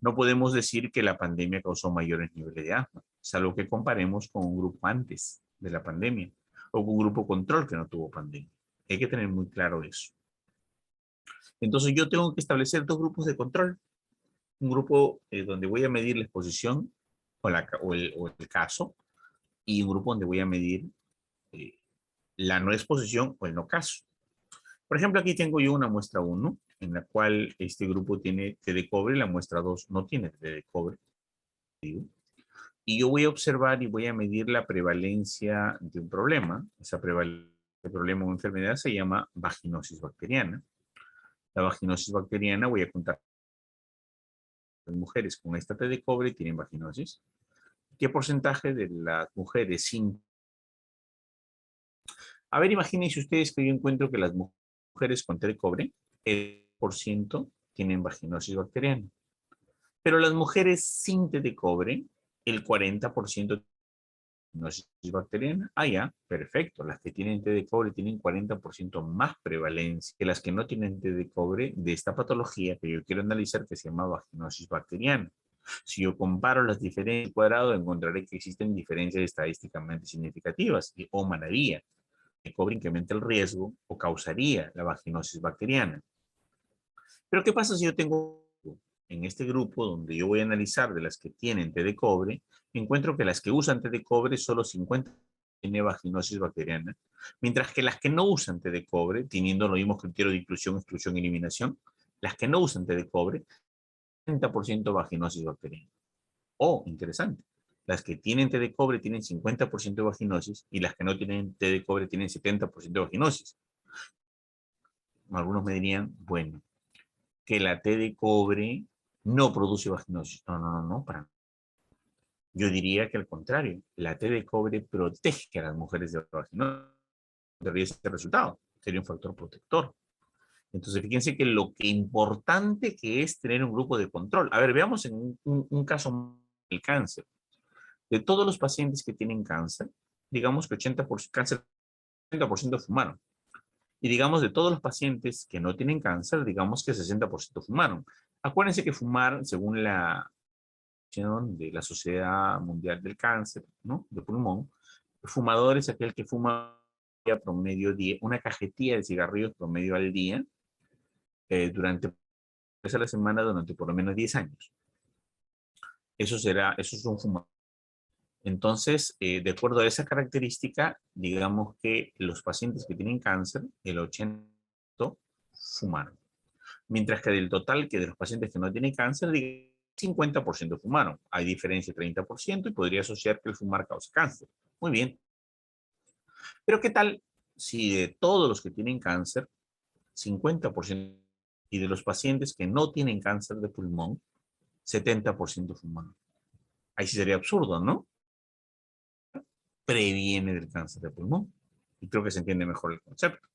Speaker 1: No podemos decir que la pandemia causó mayores niveles de asma, salvo que comparemos con un grupo antes de la pandemia o con un grupo control que no tuvo pandemia. Hay que tener muy claro eso. Entonces yo tengo que establecer dos grupos de control. Un grupo donde voy a medir la exposición o el caso, y un grupo donde voy a medir eh, la no exposición o el no caso. Por ejemplo, aquí tengo yo una muestra 1, en la cual este grupo tiene T de cobre, la muestra 2 no tiene T de cobre. Y yo voy a observar y voy a medir la prevalencia de un problema. Esa prevalencia de problema o enfermedad se llama vaginosis bacteriana. La vaginosis bacteriana, voy a contar las mujeres con esta T de cobre tienen vaginosis. ¿Qué porcentaje de las mujeres sin? A ver, imagínense ustedes que yo encuentro que las mujeres con T de cobre, el por ciento tienen vaginosis bacteriana. Pero las mujeres sin T de cobre, el 40% tienen vaginosis bacteriana. Ah, ya, perfecto. Las que tienen T de cobre tienen 40% más prevalencia que las que no tienen T de cobre de esta patología que yo quiero analizar, que se llama vaginosis bacteriana. Si yo comparo las diferencias cuadrado, encontraré que existen diferencias estadísticamente significativas. Y, oh, maravilla, el cobre incrementa el riesgo o causaría la vaginosis bacteriana. Pero ¿qué pasa si yo tengo en este grupo donde yo voy a analizar de las que tienen T de cobre, encuentro que las que usan T de cobre solo 50 tienen vaginosis bacteriana, mientras que las que no usan T de cobre, teniendo los mismos criterios de inclusión, exclusión y eliminación, las que no usan T de cobre, 30% vaginosis bacteriana. Oh, interesante. Las que tienen T de cobre tienen 50% de vaginosis y las que no tienen T de cobre tienen 70% de vaginosis. Algunos me dirían, bueno, que la T de cobre no produce vaginosis. No, no, no, no, para nada. Yo diría que al contrario, la T de cobre protege a las mujeres de la vaginosis. Debería ser el resultado, sería un factor protector. Entonces, fíjense que lo que importante que es tener un grupo de control. A ver, veamos en un caso del cáncer. De todos los pacientes que tienen cáncer, digamos que 80% cáncer, 80% fumaron. Y digamos de todos los pacientes que no tienen cáncer, digamos que 60% fumaron. Acuérdense que fumar, según la de la Sociedad Mundial del Cáncer, ¿no? De pulmón, el fumador es aquel que fuma promedio una cajetilla de cigarrillos promedio al día durante a la semana durante por lo menos 10 años. Eso es un fumador. Entonces, de acuerdo a esa característica, digamos que los pacientes que tienen cáncer, el 80% fumaron. Mientras que del total que de los pacientes que no tienen cáncer, 50% fumaron. Hay diferencia de 30% y podría asociar que el fumar causa cáncer. Muy bien. Pero ¿qué tal si de todos los que tienen cáncer, 50% y de los pacientes que no tienen cáncer de pulmón, 70% fumaron? Ahí sí sería absurdo, ¿no? Previene del cáncer de pulmón. Y creo que se entiende mejor el concepto.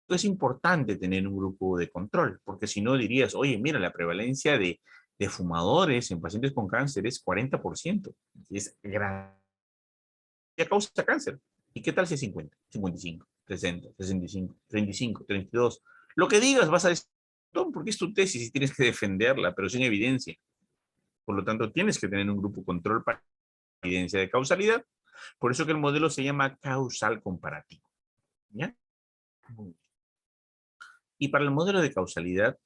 Speaker 1: Es importante tener un grupo de control, porque si no dirías, oye, mira, la prevalencia de fumadores en pacientes con cáncer es 40%. Y es gran. Ya causa cáncer. ¿Y qué tal si es 50, 55, 60, 65, 35, 32? Lo que digas vas a decir, porque es tu tesis y tienes que defenderla, pero sin evidencia. Por lo tanto, tienes que tener un grupo control para evidencia de causalidad. Por eso que el modelo se llama causal comparativo. ¿Ya? Y para el modelo de causalidad,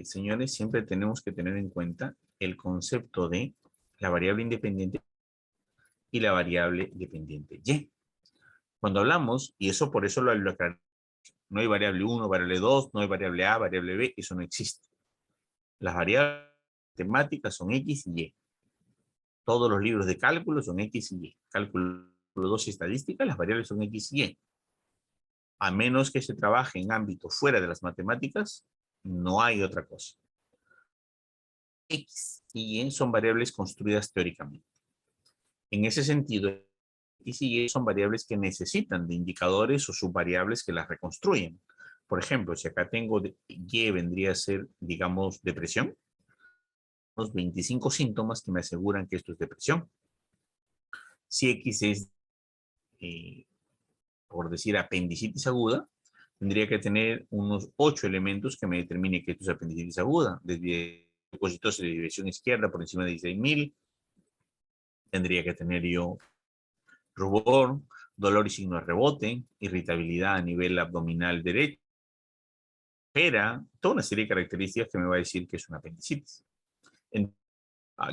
Speaker 1: señores, siempre tenemos que tener en cuenta el concepto de la variable independiente y la variable dependiente Y. Cuando hablamos, y eso por eso lo aclaramos, no hay variable 1, variable 2, no hay variable A, variable B, eso no existe. Las variables matemáticas son X y Y. Todos los libros de cálculo son X y Y. Cálculo 2 y estadística, las variables son X y Y. A menos que se trabaje en ámbito fuera de las matemáticas, no hay otra cosa. X y Y son variables construidas teóricamente. En ese sentido, X y Y son variables que necesitan de indicadores o subvariables que las reconstruyen. Por ejemplo, si acá tengo Y vendría a ser, digamos, depresión, unos 25 síntomas que me aseguran que esto es depresión. Si X es, por decir, apendicitis aguda, tendría que tener unos 8 elementos que me determine que esto es apendicitis aguda, desde leucocitosis de división izquierda por encima de 16.000, tendría que tener yo rubor, dolor y signo de rebote, irritabilidad a nivel abdominal derecho, era toda una serie de características que me va a decir que es una apendicitis.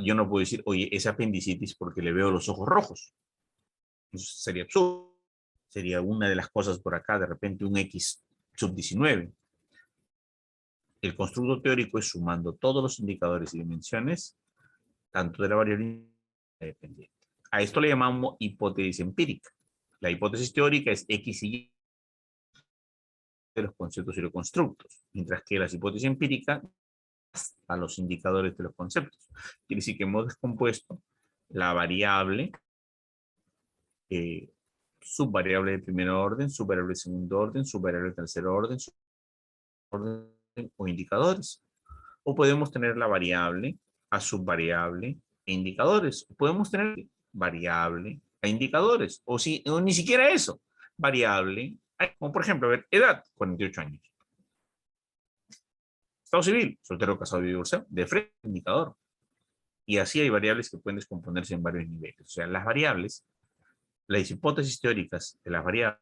Speaker 1: Yo no puedo decir, oye, es apendicitis porque le veo los ojos rojos. Eso sería absurdo. Sería una de las cosas por acá, de repente un X sub 19. El constructo teórico es sumando todos los indicadores y dimensiones, tanto de la variable dependiente. A esto le llamamos hipótesis empírica. La hipótesis teórica es X y Y de los conceptos y los constructos, mientras que las hipótesis empíricas a los indicadores de los conceptos. Quiere decir que hemos descompuesto la variable, subvariable de primer orden, subvariable de segundo orden, subvariable de tercer orden, orden o indicadores. O podemos tener la variable a subvariable e indicadores. Podemos tener variable a indicadores. O ni siquiera eso. Variable, como por ejemplo, a ver, edad, 48 años. Estado civil, soltero, casado y divorciado, de frente, indicador. Y así hay variables que pueden descomponerse en varios niveles. O sea, las variables, las hipótesis teóricas de las variables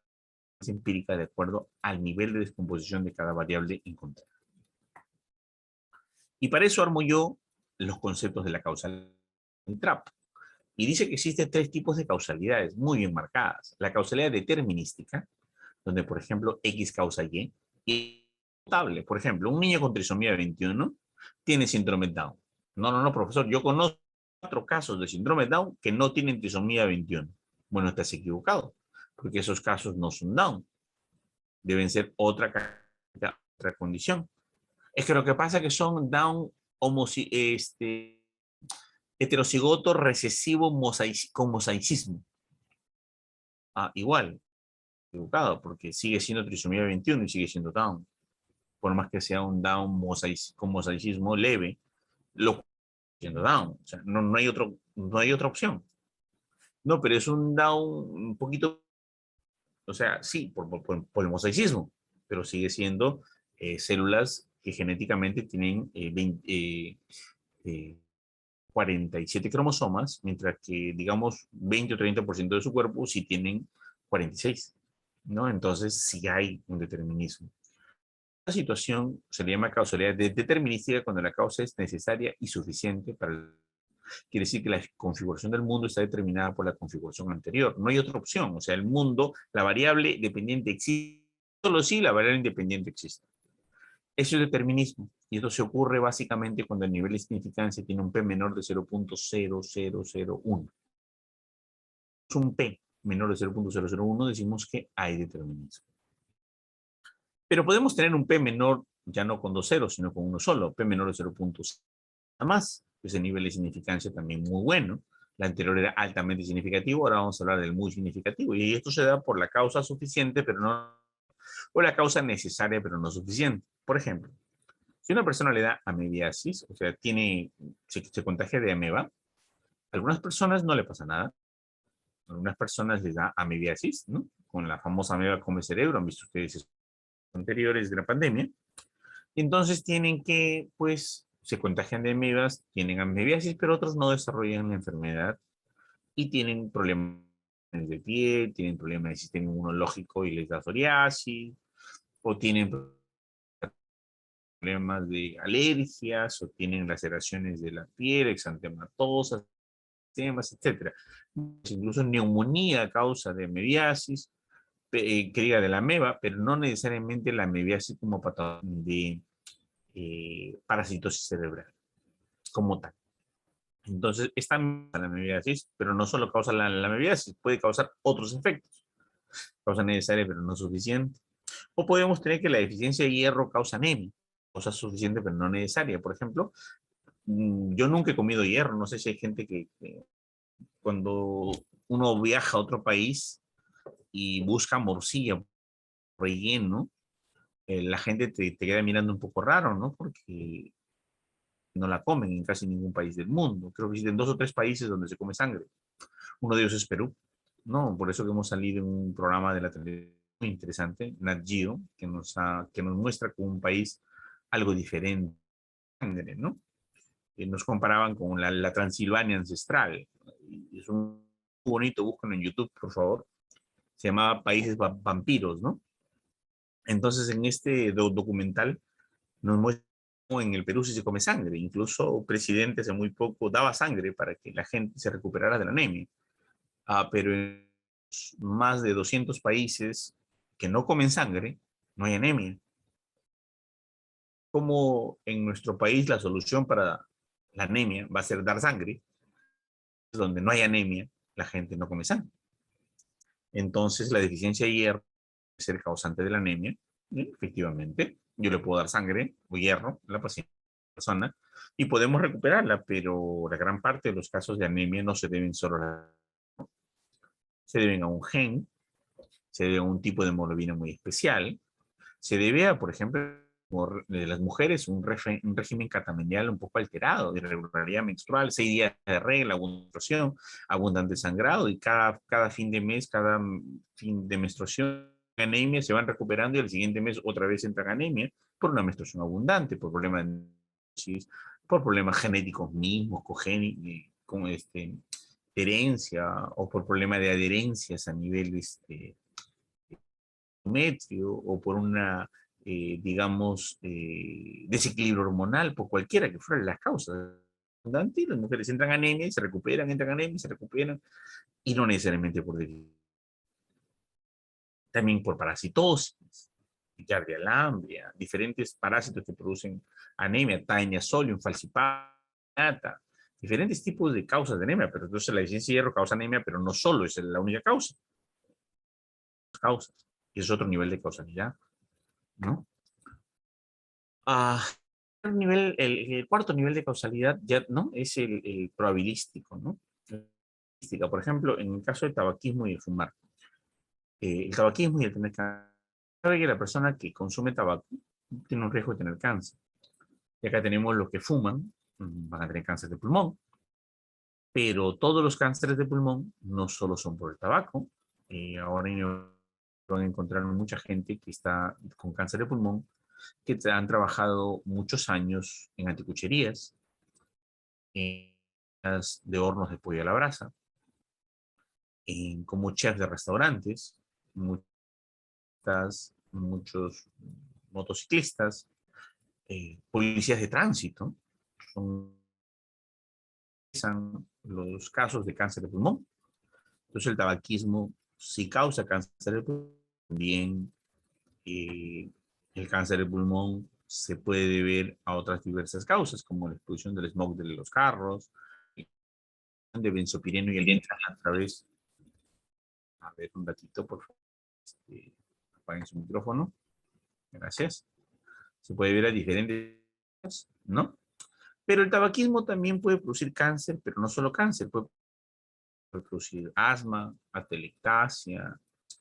Speaker 1: empíricas de acuerdo al nivel de descomposición de cada variable encontrada. Y para eso armo yo los conceptos de la causalidad en TRAP. Y dice que existen 3 tipos de causalidades muy bien marcadas. La causalidad determinística, donde por ejemplo X causa Y, y notable. Por ejemplo, un niño con trisomía 21 tiene síndrome Down. No, profesor, yo conozco 4 casos de síndrome Down que no tienen trisomía 21. Bueno, estás equivocado, porque esos casos no son Down. Deben ser otra condición. Es que lo que pasa es que son Down heterocigoto recesivo con mosaicismo. Igual, equivocado, porque sigue siendo trisomía 21 y sigue siendo Down. Por más que sea un Down con mosaicismo leve, lo siendo Down. O sea, no hay otra opción. No, pero es un Down un poquito, o sea, sí, por el mosaicismo, pero sigue siendo células que genéticamente tienen 47 cromosomas, mientras que, digamos, 20 o 30% de su cuerpo sí tienen 46, ¿no? Entonces, sí hay un determinismo. La situación se le llama causalidad determinística cuando la causa es necesaria y suficiente para el... Quiere decir que la configuración del mundo está determinada por la configuración anterior. No hay otra opción. O sea, el mundo, la variable dependiente existe, solo si la variable independiente existe. Eso es determinismo. Y esto se ocurre básicamente cuando el nivel de significancia tiene un P menor de 0.0001. Un P menor de 0.001 decimos que hay determinismo. Pero podemos tener un P menor ya no con 2 ceros, sino con uno solo. P menor de 0.0 más. Ese nivel de significancia también muy bueno. La anterior era altamente significativo, ahora vamos a hablar del muy significativo. Y esto se da por la causa suficiente, pero no, o la causa necesaria, pero no suficiente. Por ejemplo, si una persona le da amebiasis, o sea, se contagia de ameba, a algunas personas no le pasa nada. A algunas personas les da amebiasis, ¿no? Con la famosa ameba come cerebro, han visto ustedes anteriores de la pandemia. Entonces tienen que, pues, se contagian de amebas, tienen amebiasis, pero otros no desarrollan la enfermedad y tienen problemas de piel, tienen problemas de sistema inmunológico y les da psoriasis, o tienen problemas de alergias, o tienen laceraciones de la piel, exantematosas, temas, etc. Incluso neumonía a causa de amebiasis, que diga de la ameba, pero no necesariamente la amebiasis como patología de parasitosis cerebral, como tal. Entonces, esta la amebiasis, pero no solo causa la amebiasis, puede causar otros efectos. Causa necesaria, pero no suficiente. O podemos tener que la deficiencia de hierro causa anemia, causa suficiente, pero no necesaria. Por ejemplo, yo nunca he comido hierro, no sé si hay gente que cuando uno viaja a otro país y busca morcilla relleno, la gente te queda mirando un poco raro, ¿no? Porque no la comen en casi ningún país del mundo. Creo que existen 2 o 3 países donde se come sangre. Uno de ellos es Perú, ¿no? Por eso que hemos salido en un programa de la televisión muy interesante, Nat Geo, que nos muestra como un país algo diferente, ¿no? Nos comparaban con la Transilvania ancestral. Y es un muy bonito, búsquenlo en YouTube, por favor. Se llamaba Países Vampiros, ¿no? Entonces, en este documental nos muestra cómo en el Perú sí se come sangre. Incluso presidente hace muy poco daba sangre para que la gente se recuperara de la anemia. Pero en más de 200 países que no comen sangre, no hay anemia. Como en nuestro país la solución para la anemia va a ser dar sangre, donde no hay anemia, la gente no come sangre. Entonces, la deficiencia de hierro puede ser causante de la anemia. Y, efectivamente, yo le puedo dar sangre o hierro a la persona y podemos recuperarla, pero la gran parte de los casos de anemia no se deben solo a se deben a un gen, se debe a un tipo de hemoglobina muy especial, se debe a, por ejemplo, de las mujeres, un régimen catamenial un poco alterado, de irregularidad menstrual, 6 días de regla, menstruación, abundante sangrado, y cada fin de mes, cada fin de menstruación, anemia, se van recuperando y el siguiente mes otra vez entra anemia por una menstruación abundante, por problemas por problemas genéticos mismos, con herencia, o por problemas de adherencias a nivel endometrio, o por una, digamos, desequilibrio hormonal, por cualquiera que fuera las causas. Y las mujeres entran anemia y se recuperan, entran anemia y se recuperan, y no necesariamente por también por parasitosis, giardia lamblia, diferentes parásitos que producen anemia, Taenia solium, falciparum, diferentes tipos de causas de anemia, pero entonces la deficiencia de hierro causa anemia, pero no solo es la única causa, causas, y es otro nivel de causalidad, ¿no? Ah, el cuarto nivel de causalidad ya, ¿no? Es el probabilístico, ¿no? Por ejemplo, en el caso del tabaquismo y el fumar. El tabaquismo y el tener cáncer. Sabe que la persona que consume tabaco tiene un riesgo de tener cáncer. Y acá tenemos los que fuman, van a tener cáncer de pulmón, pero todos los cánceres de pulmón no solo son por el tabaco. Ahora van a encontrar mucha gente que está con cáncer de pulmón que han trabajado muchos años en anticucherías, en de hornos de pollo a la brasa, como chefs de restaurantes, muchos motociclistas, policías de tránsito, son los casos de cáncer de pulmón. Entonces el tabaquismo sí causa cáncer de pulmón, también el cáncer de pulmón se puede deber a otras diversas causas, como la exposición del smog de los carros, de benzopireno y el a través. A ver, un ratito, por favor. Apaguen su micrófono. Gracias. Se puede ver a diferentes, ¿no? Pero el tabaquismo también puede producir cáncer, pero no solo cáncer, puede producir asma, atelectasia,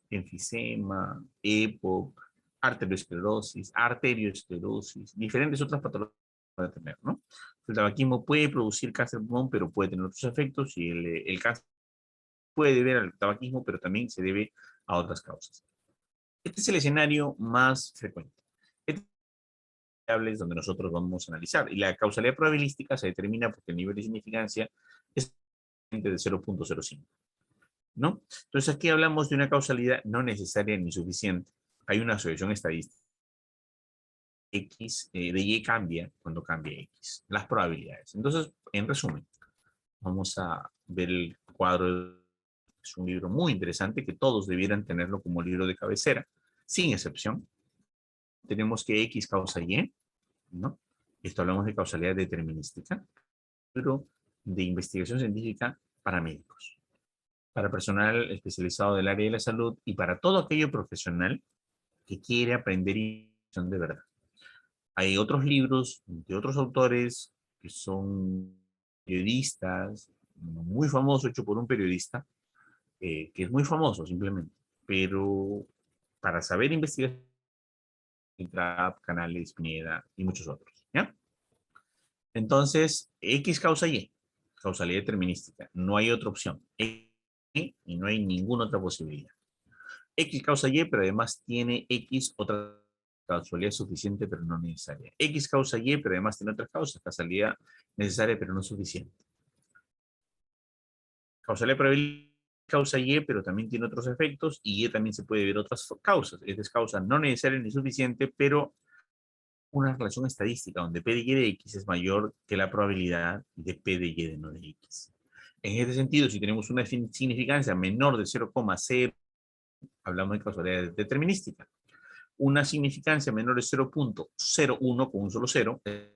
Speaker 1: enfisema, EPOC, arteriosclerosis, diferentes otras patologías que puede tener, ¿no? El tabaquismo puede producir cáncer de pulmón, pero puede tener otros efectos, y el cáncer puede deber al tabaquismo, pero también se debe a otras causas. Este es el escenario más frecuente. Este es donde nosotros vamos a analizar. Y la causalidad probabilística se determina porque el nivel de significancia es de 0.05. ¿No? Entonces aquí hablamos de una causalidad no necesaria ni suficiente. Hay una asociación estadística. X de Y cambia cuando cambia X. Las probabilidades. Entonces, en resumen, vamos a ver el cuadro. Es un libro muy interesante que todos debieran tenerlo como libro de cabecera, sin excepción. Tenemos que X causa Y, ¿no? Esto hablamos de causalidad determinística, pero de investigación científica para médicos, para personal especializado del área de la salud y para todo aquello profesional que quiere aprender información de verdad. Hay otros libros de otros autores que son periodistas, muy famoso, hecho por un periodista, que es muy famoso simplemente, pero para saber investigar, Trap, Canales, Pineda y muchos otros, ¿ya? Entonces, X causa Y, causalidad determinística, no hay otra opción, y no hay ninguna otra posibilidad. X causa Y, pero además tiene X otra causalidad suficiente, pero no necesaria. X causa Y, pero además tiene otra causalidad necesaria, pero no suficiente. Causalidad probabilidad causa Y, pero también tiene otros efectos, y Y también se puede ver otras causas. Esta es causa no necesaria ni suficiente, pero una relación estadística donde P de Y de X es mayor que la probabilidad de P de Y de no de X. En este sentido, si tenemos una significancia menor de 0,0, hablamos de causalidad determinística. Una significancia menor de 0,01 con un solo cero, pero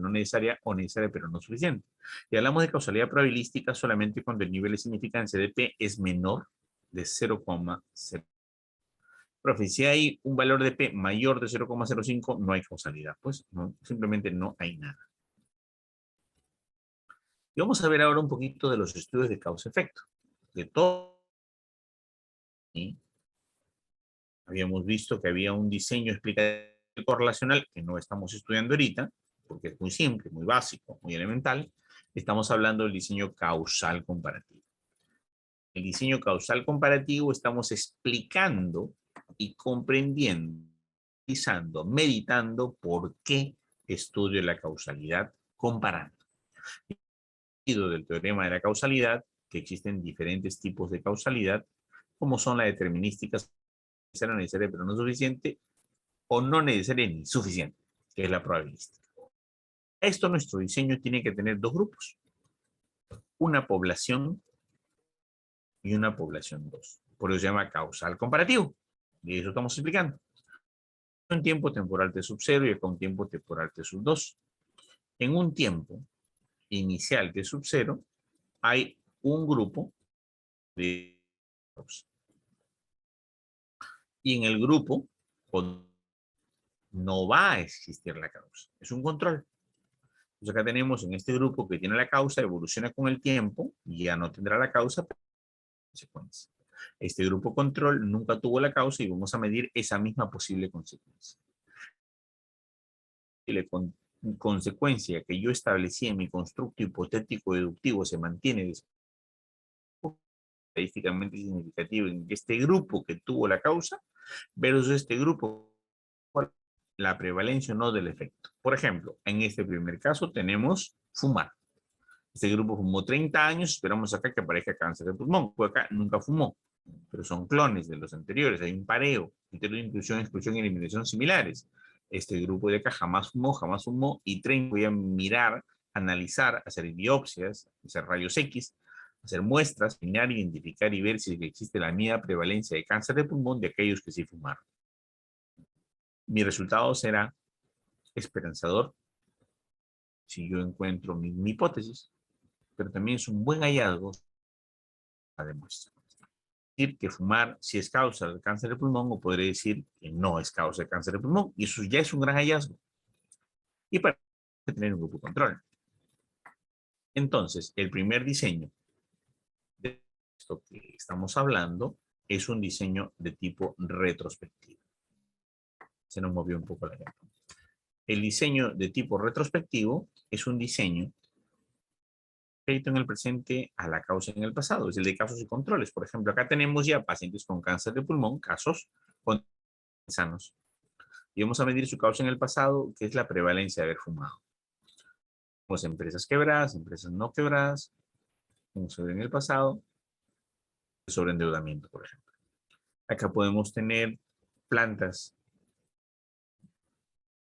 Speaker 1: no necesaria, o necesaria pero no suficiente. Y hablamos de causalidad probabilística solamente cuando el nivel de significancia de P es menor de 0,0. Profe, si hay un valor de P mayor de 0,05, no hay causalidad. Pues no, simplemente no hay nada. Y vamos a ver ahora un poquito de los estudios de causa-efecto. De todo. ¿Sí? Habíamos visto que había un diseño explicativo correlacional que no estamos estudiando ahorita, porque es muy simple, muy básico, muy elemental. Estamos hablando del diseño causal comparativo. El diseño causal comparativo estamos explicando y comprendiendo, analizando, meditando por qué estudio la causalidad comparando. Del teorema de la causalidad, que existen diferentes tipos de causalidad, como son la determinística, necesaria pero no suficiente, o no necesaria ni suficiente, que es la probabilística. Esto nuestro diseño tiene que tener dos grupos, una población y una población 2. Por eso se llama causal comparativo. Y eso estamos explicando. Un tiempo temporal T sub 0 y acá un tiempo temporal T sub 2. En un tiempo inicial T sub 0 hay un grupo de causa. Y en el grupo no va a existir la causa. Es un control. Entonces acá tenemos en este grupo que tiene la causa, evoluciona con el tiempo y ya no tendrá la causa, pero consecuencia. Este grupo control nunca tuvo la causa y vamos a medir esa misma posible consecuencia. Y la consecuencia que yo establecí en mi constructo hipotético deductivo se mantiene estadísticamente significativo en este grupo que tuvo la causa versus este grupo, la prevalencia o no del efecto. Por ejemplo, en este primer caso tenemos fumar. Este grupo fumó 30 años, esperamos acá que aparezca cáncer de pulmón, pues acá nunca fumó, pero son clones de los anteriores, hay un pareo, criterios de inclusión, exclusión y eliminación similares. Este grupo de acá jamás fumó, y 30 voy a mirar, analizar, hacer biopsias, hacer rayos X, hacer muestras, mirar, identificar y ver si existe la misma prevalencia de cáncer de pulmón de aquellos que sí fumaron. Mi resultado será esperanzador si yo encuentro mi hipótesis, pero también es un buen hallazgo a demuestra. Decir que fumar sí es causa del cáncer de pulmón o podré decir que no es causa de cáncer de pulmón, y eso ya es un gran hallazgo. Y para tener un grupo control. Entonces, el primer diseño de esto que estamos hablando es un diseño de tipo retrospectivo. Se nos movió un poco la llama. El diseño de tipo retrospectivo es un diseño en el presente a la causa en el pasado, es el de casos y controles. Por ejemplo, acá tenemos ya pacientes con cáncer de pulmón, casos sanos. Y vamos a medir su causa en el pasado, que es la prevalencia de haber fumado. Pues empresas quebradas, empresas no quebradas, vamos a ver en el pasado, sobreendeudamiento, por ejemplo. Acá podemos tener plantas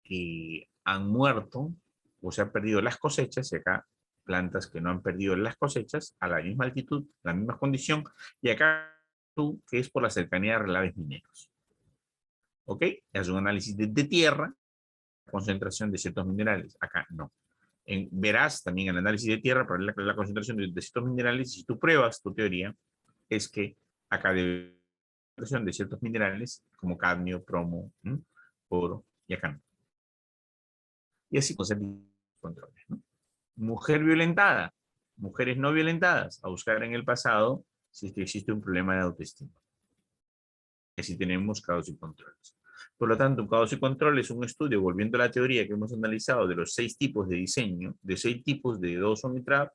Speaker 1: que han muerto o se han perdido las cosechas, y acá plantas que no han perdido las cosechas a la misma altitud, la misma condición, y acá que es por la cercanía de relaves mineros. ¿Ok? Es un análisis de tierra, concentración de ciertos minerales. Acá no. Verás también el análisis de tierra para la concentración de ciertos minerales, y si tú pruebas tu teoría, es que acá de concentración de ciertos minerales como cadmio, plomo, oro, y acá no. Y así con controles, ¿no? Mujer violentada, mujeres no violentadas, a buscar en el pasado si es que existe un problema de autoestima. Así tenemos casos y controles. Por lo tanto, un casos y control es un estudio, volviendo a la teoría que hemos analizado de los 6 tipos de diseño, de 6 tipos de Dawson y Trap,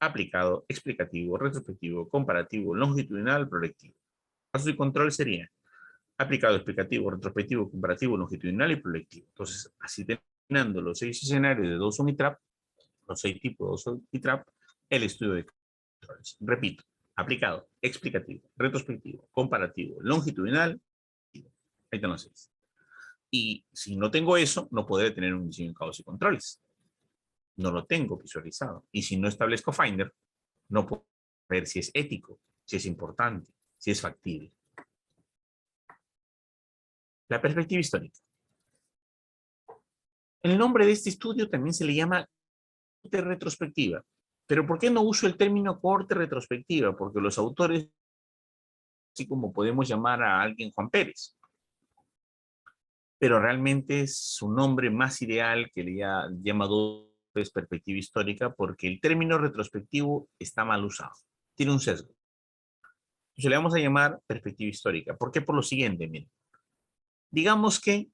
Speaker 1: aplicado, explicativo, retrospectivo, comparativo, longitudinal, proyectivo. Casos y control serían aplicado, explicativo, retrospectivo, comparativo, longitudinal y proyectivo. Entonces, así terminando los 6 escenarios de Dawson y Trap, los 6 tipos de Dawson y Trap, el estudio de controles. Repito, aplicado, explicativo, retrospectivo, comparativo, longitudinal. Ahí están los 6. Y si no tengo eso, no podré tener un diseño de casos y controles. No lo tengo visualizado. Y si no establezco Finder, no puedo ver si es ético, si es importante, si es factible. La perspectiva histórica. El nombre de este estudio también se le llama cohorte retrospectiva. Pero ¿por qué no uso el término cohorte retrospectiva? Porque los autores, así como podemos llamar a alguien Juan Pérez, pero realmente es su nombre más ideal que le llama perspectiva histórica, porque el término retrospectivo está mal usado, tiene un sesgo. Entonces le vamos a llamar perspectiva histórica. ¿Por qué? Por lo siguiente, miren. Digamos que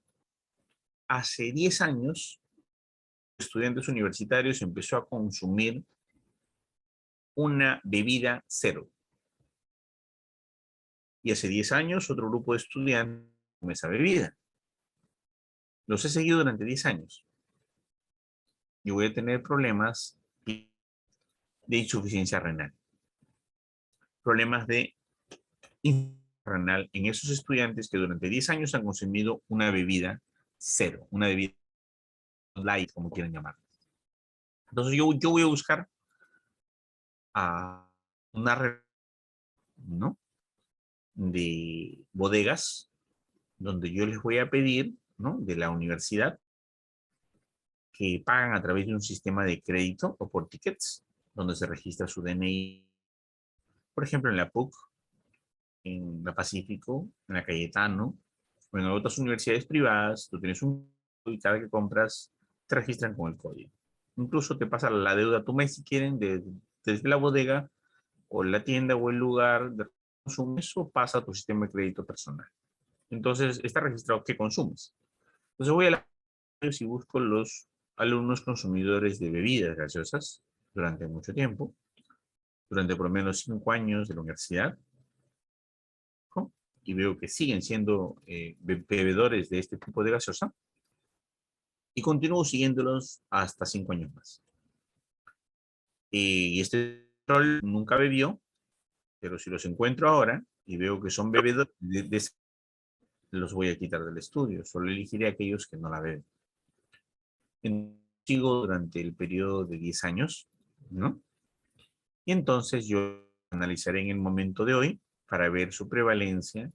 Speaker 1: hace 10 años, estudiantes universitarios empezó a consumir una bebida cero. Y hace 10 años otro grupo de estudiantes con esa bebida. Los he seguido durante 10 años. Yo voy a tener problemas de insuficiencia renal. Problemas de insuficiencia renal en esos estudiantes que durante 10 años han consumido una bebida cero, una bebida light, como quieran llamarla. Entonces yo voy a buscar a una red, ¿no?, de bodegas donde yo les voy a pedir, ¿no?, de la universidad, que pagan a través de un sistema de crédito o por tickets, donde se registra su DNI, por ejemplo, en la PUC, en la Pacífico, en la Cayetano, o en otras universidades privadas. Tú tienes un código y cada que compras te registran con el código. Incluso te pasa la deuda a tu mes si quieren, desde la bodega o la tienda o el lugar de consumo, eso pasa a tu sistema de crédito personal. Entonces está registrado qué consumes. Entonces voy a la y busco los alumnos consumidores de bebidas gaseosas durante mucho tiempo, durante por lo menos 5 años de la universidad, ¿no?, y veo que siguen siendo bebedores de este tipo de gaseosa, y continúo siguiéndolos hasta 5 años más. Y este control nunca bebió, pero si los encuentro ahora y veo que son bebedores los voy a quitar del estudio. Solo elegiré a aquellos que no la beben. Sigo durante el periodo de 10 años, ¿no? Y entonces yo analizaré en el momento de hoy para ver su prevalencia.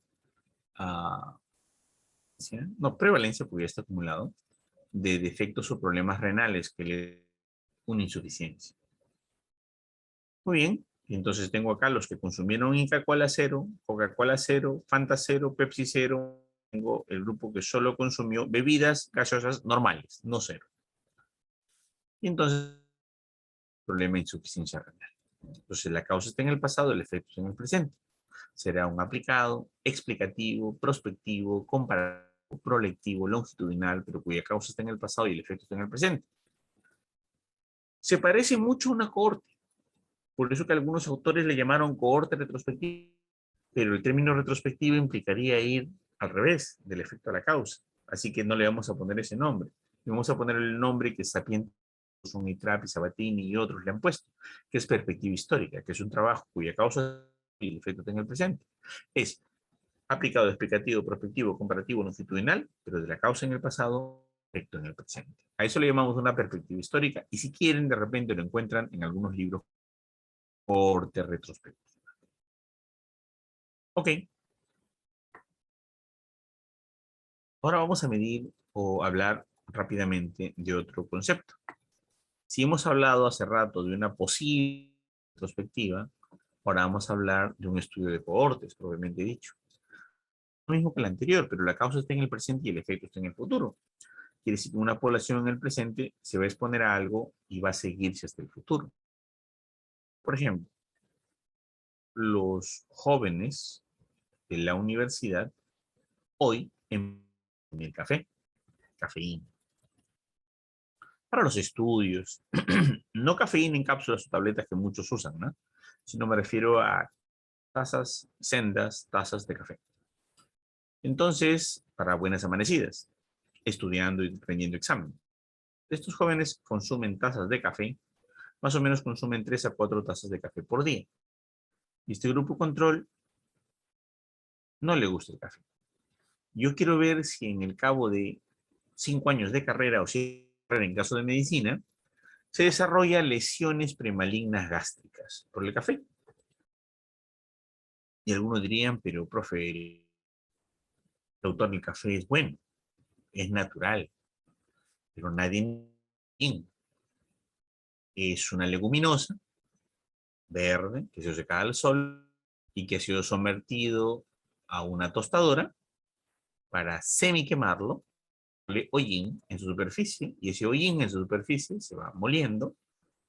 Speaker 1: No, prevalencia porque ya está acumulado, de defectos o problemas renales que le una insuficiencia. Muy bien, y entonces tengo acá los que consumieron Inca-Cola cero, Coca-Cola cero, Fanta cero, Pepsi cero. Tengo el grupo que solo consumió bebidas gaseosas normales, no cero. Y entonces, problema de insuficiencia renal. Entonces, la causa está en el pasado, el efecto está en el presente. Será un aplicado, explicativo, prospectivo, comparativo, proyectivo, longitudinal, pero cuya causa está en el pasado y el efecto está en el presente. Se parece mucho a una cohorte. Por eso que algunos autores le llamaron cohorte retrospectiva, pero el término retrospectivo implicaría ir al revés del efecto a la causa. Así que no le vamos a poner ese nombre. Le vamos a poner el nombre que Sapienti, Unitrap y Sabatini y otros le han puesto, que es perspectiva histórica, que es un trabajo cuya causa y el efecto está en el presente. Es aplicado, explicativo, prospectivo, comparativo, longitudinal, pero de la causa en el pasado, efecto en el presente. A eso le llamamos una perspectiva histórica, y si quieren, de repente lo encuentran en algunos libros corte retrospectivo. Ok. Ahora vamos a medir o hablar rápidamente de otro concepto. Si hemos hablado hace rato de una posible retrospectiva, ahora vamos a hablar de un estudio de cohortes, propiamente dicho. Lo mismo que el anterior, pero la causa está en el presente y el efecto está en el futuro. Quiere decir que una población en el presente se va a exponer a algo y va a seguirse hasta el futuro. Por ejemplo, los jóvenes de la universidad hoy en el café, cafeína. Para los estudios, no cafeína en cápsulas o tabletas que muchos usan, ¿no? Sino me refiero a tazas, sendas, tazas de café. Entonces, para buenas amanecidas, estudiando y rendiendo examen. Estos jóvenes consumen tazas de café, más o menos consumen 3 a 4 tazas de café por día. Y este grupo control no le gusta el café. Yo quiero ver si en el cabo de 5 años de carrera o 6 en caso de medicina, se desarrollan lesiones premalignas gástricas por el café. Y algunos dirían, pero profe, el autor del café es bueno, es natural, pero nadie es una leguminosa verde que se seca al sol y que ha sido sometido a una tostadora para semi quemarlo, hollín en su superficie, y ese hollín en su superficie se va moliendo,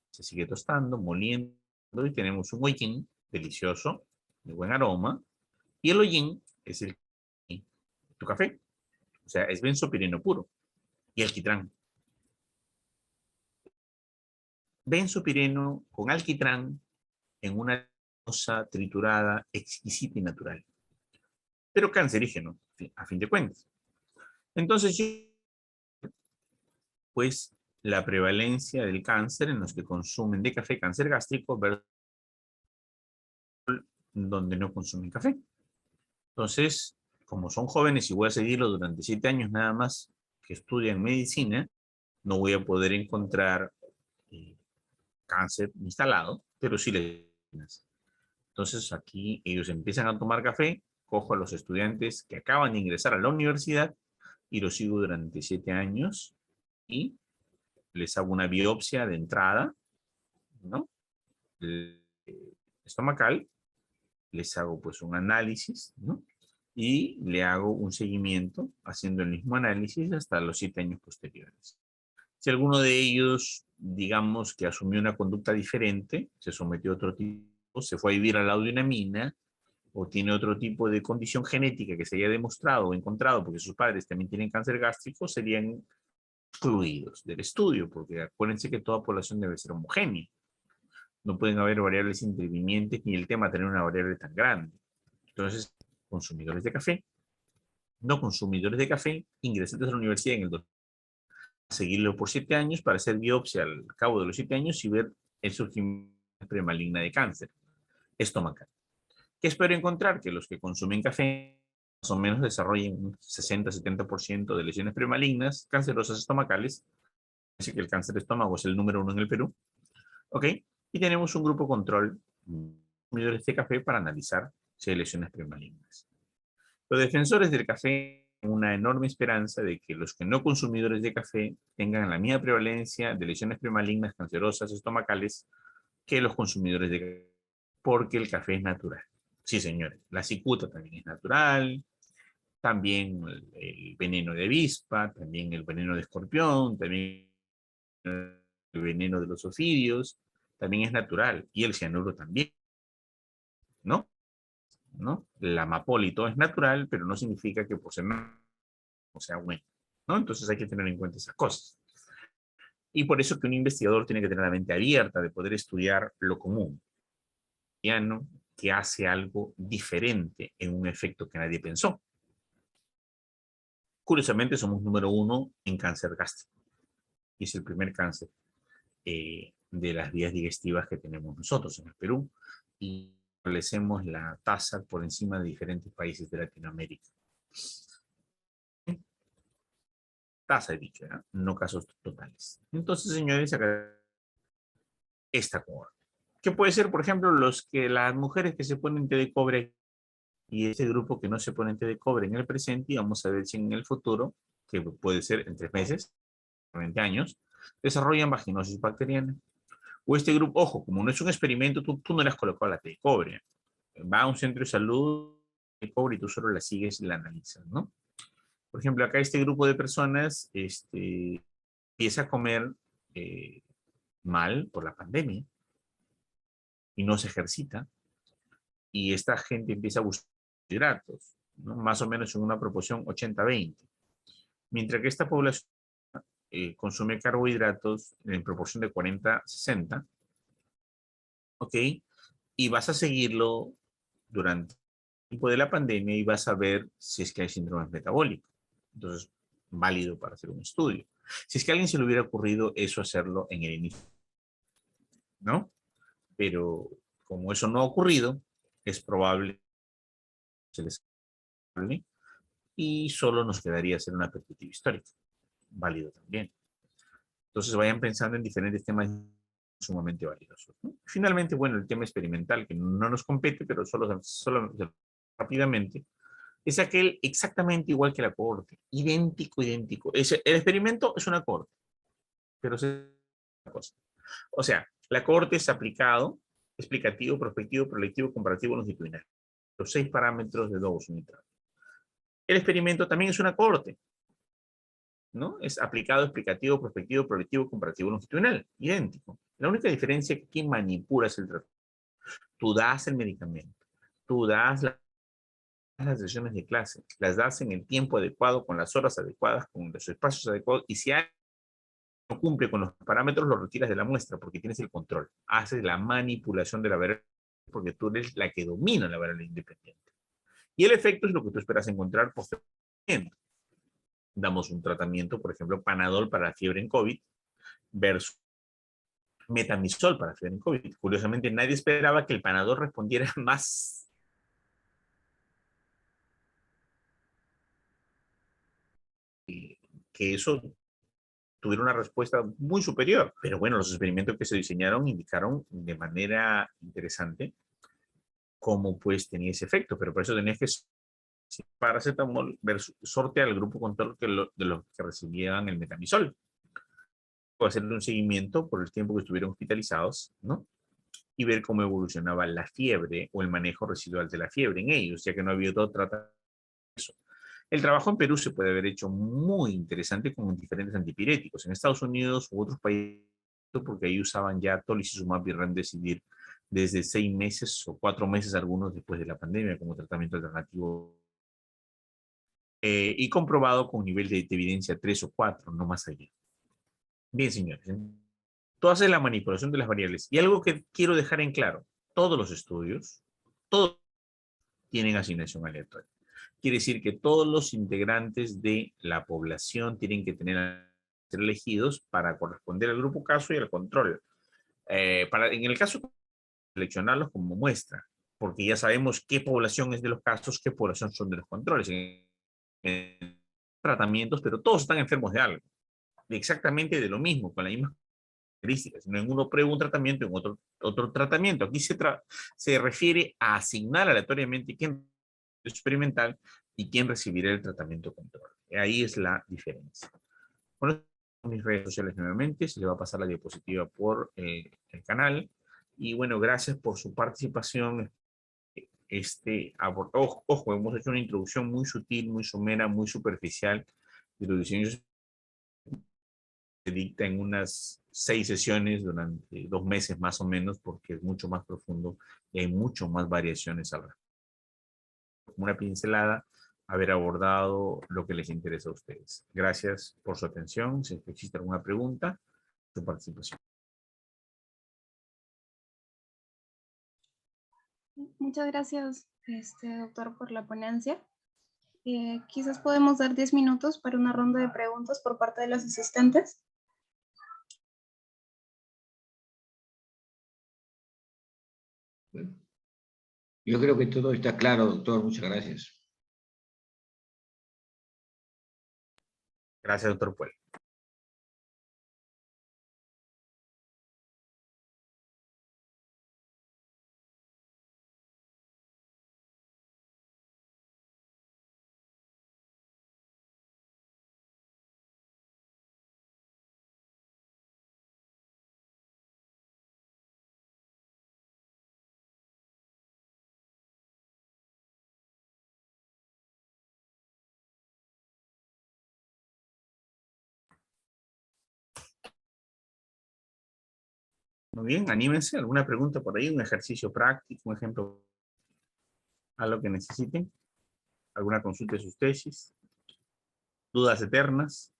Speaker 1: se sigue tostando, moliendo, y tenemos un hollín delicioso, de buen aroma, y el hollín es tu café, o sea, es benzopireno puro, y alquitrán. Benzopireno con alquitrán en una cosa triturada, exquisita y natural, pero cancerígeno, a fin de cuentas. Entonces, pues, la prevalencia del cáncer en los que consumen de café, cáncer gástrico, versus donde no consumen café. Entonces, como son jóvenes y voy a seguirlo durante 7 años nada más que estudian medicina, no voy a poder encontrar cáncer instalado, pero sí les. Entonces, aquí ellos empiezan a tomar café, cojo a los estudiantes que acaban de ingresar a la universidad y los sigo durante 7 años y les hago una biopsia de entrada, ¿no? Estomacal, les hago pues un análisis, ¿no? Y le hago un seguimiento haciendo el mismo análisis hasta los 7 años posteriores. Si alguno de ellos, digamos que asumió una conducta diferente, se sometió a otro tipo, se fue a vivir al lado de una mina, o tiene otro tipo de condición genética que se haya demostrado o encontrado porque sus padres también tienen cáncer gástrico, serían excluidos del estudio, porque acuérdense que toda población debe ser homogénea. No pueden haber variables intervinientes ni el tema tener una variable tan grande. Entonces, consumidores de café, no consumidores de café, ingresantes a la universidad en el 2000, seguirlo por 7 años para hacer biopsia al cabo de los 7 años y ver el surgimiento premaligna de cáncer estomacal. ¿Qué espero encontrar? Que los que consumen café más o menos desarrollen un 60-70% de lesiones premalignas cancerosas estomacales. Así que el cáncer de estómago es el número 1 en el Perú. ¿Ok? Y tenemos un grupo control de consumidores de café para analizar si hay lesiones premalignas. Los defensores del café tienen una enorme esperanza de que los que no consumidores de café tengan la misma prevalencia de lesiones premalignas cancerosas estomacales que los consumidores de café, porque el café es natural. Sí, señores, la cicuta también es natural, también el veneno de avispa, también el veneno de escorpión, también el veneno de los ofidios, también es natural, y el cianuro también, ¿no? ¿No? La amapola y todo es natural, pero no significa que por ser natural sea bueno, ¿no? Entonces hay que tener en cuenta esas cosas. Y por eso que un investigador tiene que tener la mente abierta de poder estudiar lo común, que hace algo diferente en un efecto que nadie pensó. Curiosamente, somos número 1 en cáncer gástrico. Y es el primer cáncer de las vías digestivas que tenemos nosotros en el Perú. Y establecemos la tasa por encima de diferentes países de Latinoamérica. Tasa, he dicho, ¿eh? No casos totales. Entonces, señores, acá esta cohorte. ¿Qué puede ser, por ejemplo, las mujeres que se ponen té de cobre y este grupo que no se pone té de cobre en el presente, y vamos a ver si en el futuro, que puede ser en 3 meses, 20 años, desarrollan vaginosis bacteriana. O este grupo, ojo, como no es un experimento, tú no le has colocado la té de cobre. Va a un centro de salud de cobre y tú solo la sigues y la analizas, ¿no? Por ejemplo, acá este grupo de personas empieza a comer eh, mal por la pandemia y no se ejercita. y esta gente empieza a buscar hidratos, ¿no? Más o menos en una proporción 80-20. Mientras que esta población consume carbohidratos en proporción de 40-60, ¿ok? Y vas a seguirlo durante el tiempo de la pandemia y vas a ver si es que hay síndrome metabólico. Entonces, válido para hacer un estudio. Si es que a alguien se le hubiera ocurrido eso hacerlo en el inicio, ¿no? Pero como eso no ha ocurrido, es probable que se les hable y solo nos quedaría hacer una perspectiva histórica. Válido también. Entonces vayan pensando en diferentes temas sumamente valiosos, ¿no? Finalmente, bueno, el tema experimental, que no nos compete, pero solo rápidamente, es aquel exactamente igual que la cohorte, idéntico, idéntico. El experimento es una cohorte, pero es una cosa. O sea, la cohorte es aplicado, explicativo, prospectivo, proyectivo, comparativo, longitudinal. Los 6 parámetros de Dawes unitario. El experimento también es una cohorte, ¿no? Es aplicado, explicativo, prospectivo, proyectivo, comparativo, longitudinal. Idéntico. La única diferencia es que quien manipula es el tratamiento. Tú das el medicamento, tú das las sesiones de clase, las das en el tiempo adecuado, con las horas adecuadas, con los espacios adecuados, y si alguien no cumple con los parámetros, lo retiras de la muestra porque tienes el control. Haces la manipulación de la variable porque tú eres la que domina la variable independiente. Y el efecto es lo que tú esperas encontrar posteriormente. Damos un tratamiento, por ejemplo, Panadol para la fiebre en COVID versus Metamizol para la fiebre en COVID. Curiosamente, nadie esperaba que el Panadol respondiera más que eso tuviera una respuesta muy superior. Pero bueno, los experimentos que se diseñaron indicaron de manera interesante cómo pues tenía ese efecto, pero por eso tenías que paracetamol sortear al grupo control de los que recibían el metamizol. O hacerle un seguimiento por el tiempo que estuvieron hospitalizados, ¿no? Y ver cómo evolucionaba la fiebre o el manejo residual de la fiebre en ellos, ya que no había otro tratamiento. El trabajo en Perú se puede haber hecho muy interesante con diferentes antipiréticos. En Estados Unidos u otros países, porque ahí usaban ya tocilizumab y remdesivir desde 6 meses o 4 meses algunos después de la pandemia como tratamiento alternativo y comprobado con nivel de evidencia 3 o 4, no más allá. Bien, señores, tú haces la manipulación de las variables y algo que quiero dejar en claro, todos los estudios, todos tienen asignación aleatoria. Quiere decir que todos los integrantes de la población tienen que ser elegidos para corresponder al grupo caso y al control. En el caso, seleccionarlos como muestra, porque ya sabemos qué población es de los casos, qué población son de los controles. En tratamientos, pero todos están enfermos de algo. Exactamente de lo mismo, con la misma características. En uno prueba un tratamiento, en otro tratamiento. Aquí se refiere a asignar aleatoriamente quién es experimental y quién recibirá el tratamiento control. Ahí es la diferencia. Bueno, mis redes sociales nuevamente, se le va a pasar la diapositiva por el canal. Y bueno, gracias por su participación. Ojo, hemos hecho una introducción muy sutil, muy somera, muy superficial de los diseños. Se dicta en unas 6 sesiones durante 2 meses más o menos, porque es mucho más profundo y hay mucho más variaciones al respecto. Como una pincelada, haber abordado lo que les interesa a ustedes. Gracias por su atención. Si existe alguna pregunta, su participación.
Speaker 2: Muchas gracias, doctor, por la ponencia. Quizás podemos dar 10 minutos para una ronda de preguntas por parte de los asistentes.
Speaker 3: Bueno, yo creo que todo está claro, doctor. Muchas gracias.
Speaker 1: Gracias, doctor Puel. Muy bien, anímense. ¿Alguna pregunta por ahí? Un ejercicio práctico, un ejemplo. algo que necesiten, alguna consulta de sus tesis, dudas eternas.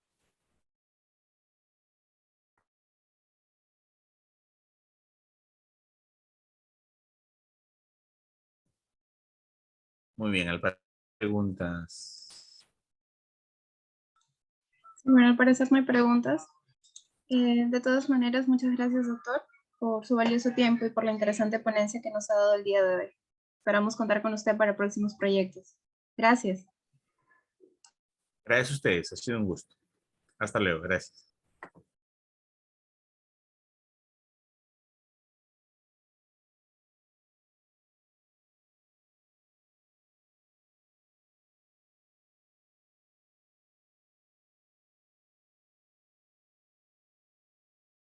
Speaker 1: Muy bien, preguntas.
Speaker 2: Bueno, al parecer no hay preguntas. De todas maneras, muchas gracias, doctor, por su valioso tiempo y por la interesante ponencia que nos ha dado el día de hoy. Esperamos contar con usted para próximos proyectos. Gracias.
Speaker 1: Gracias a ustedes, ha sido un gusto. Hasta luego, gracias.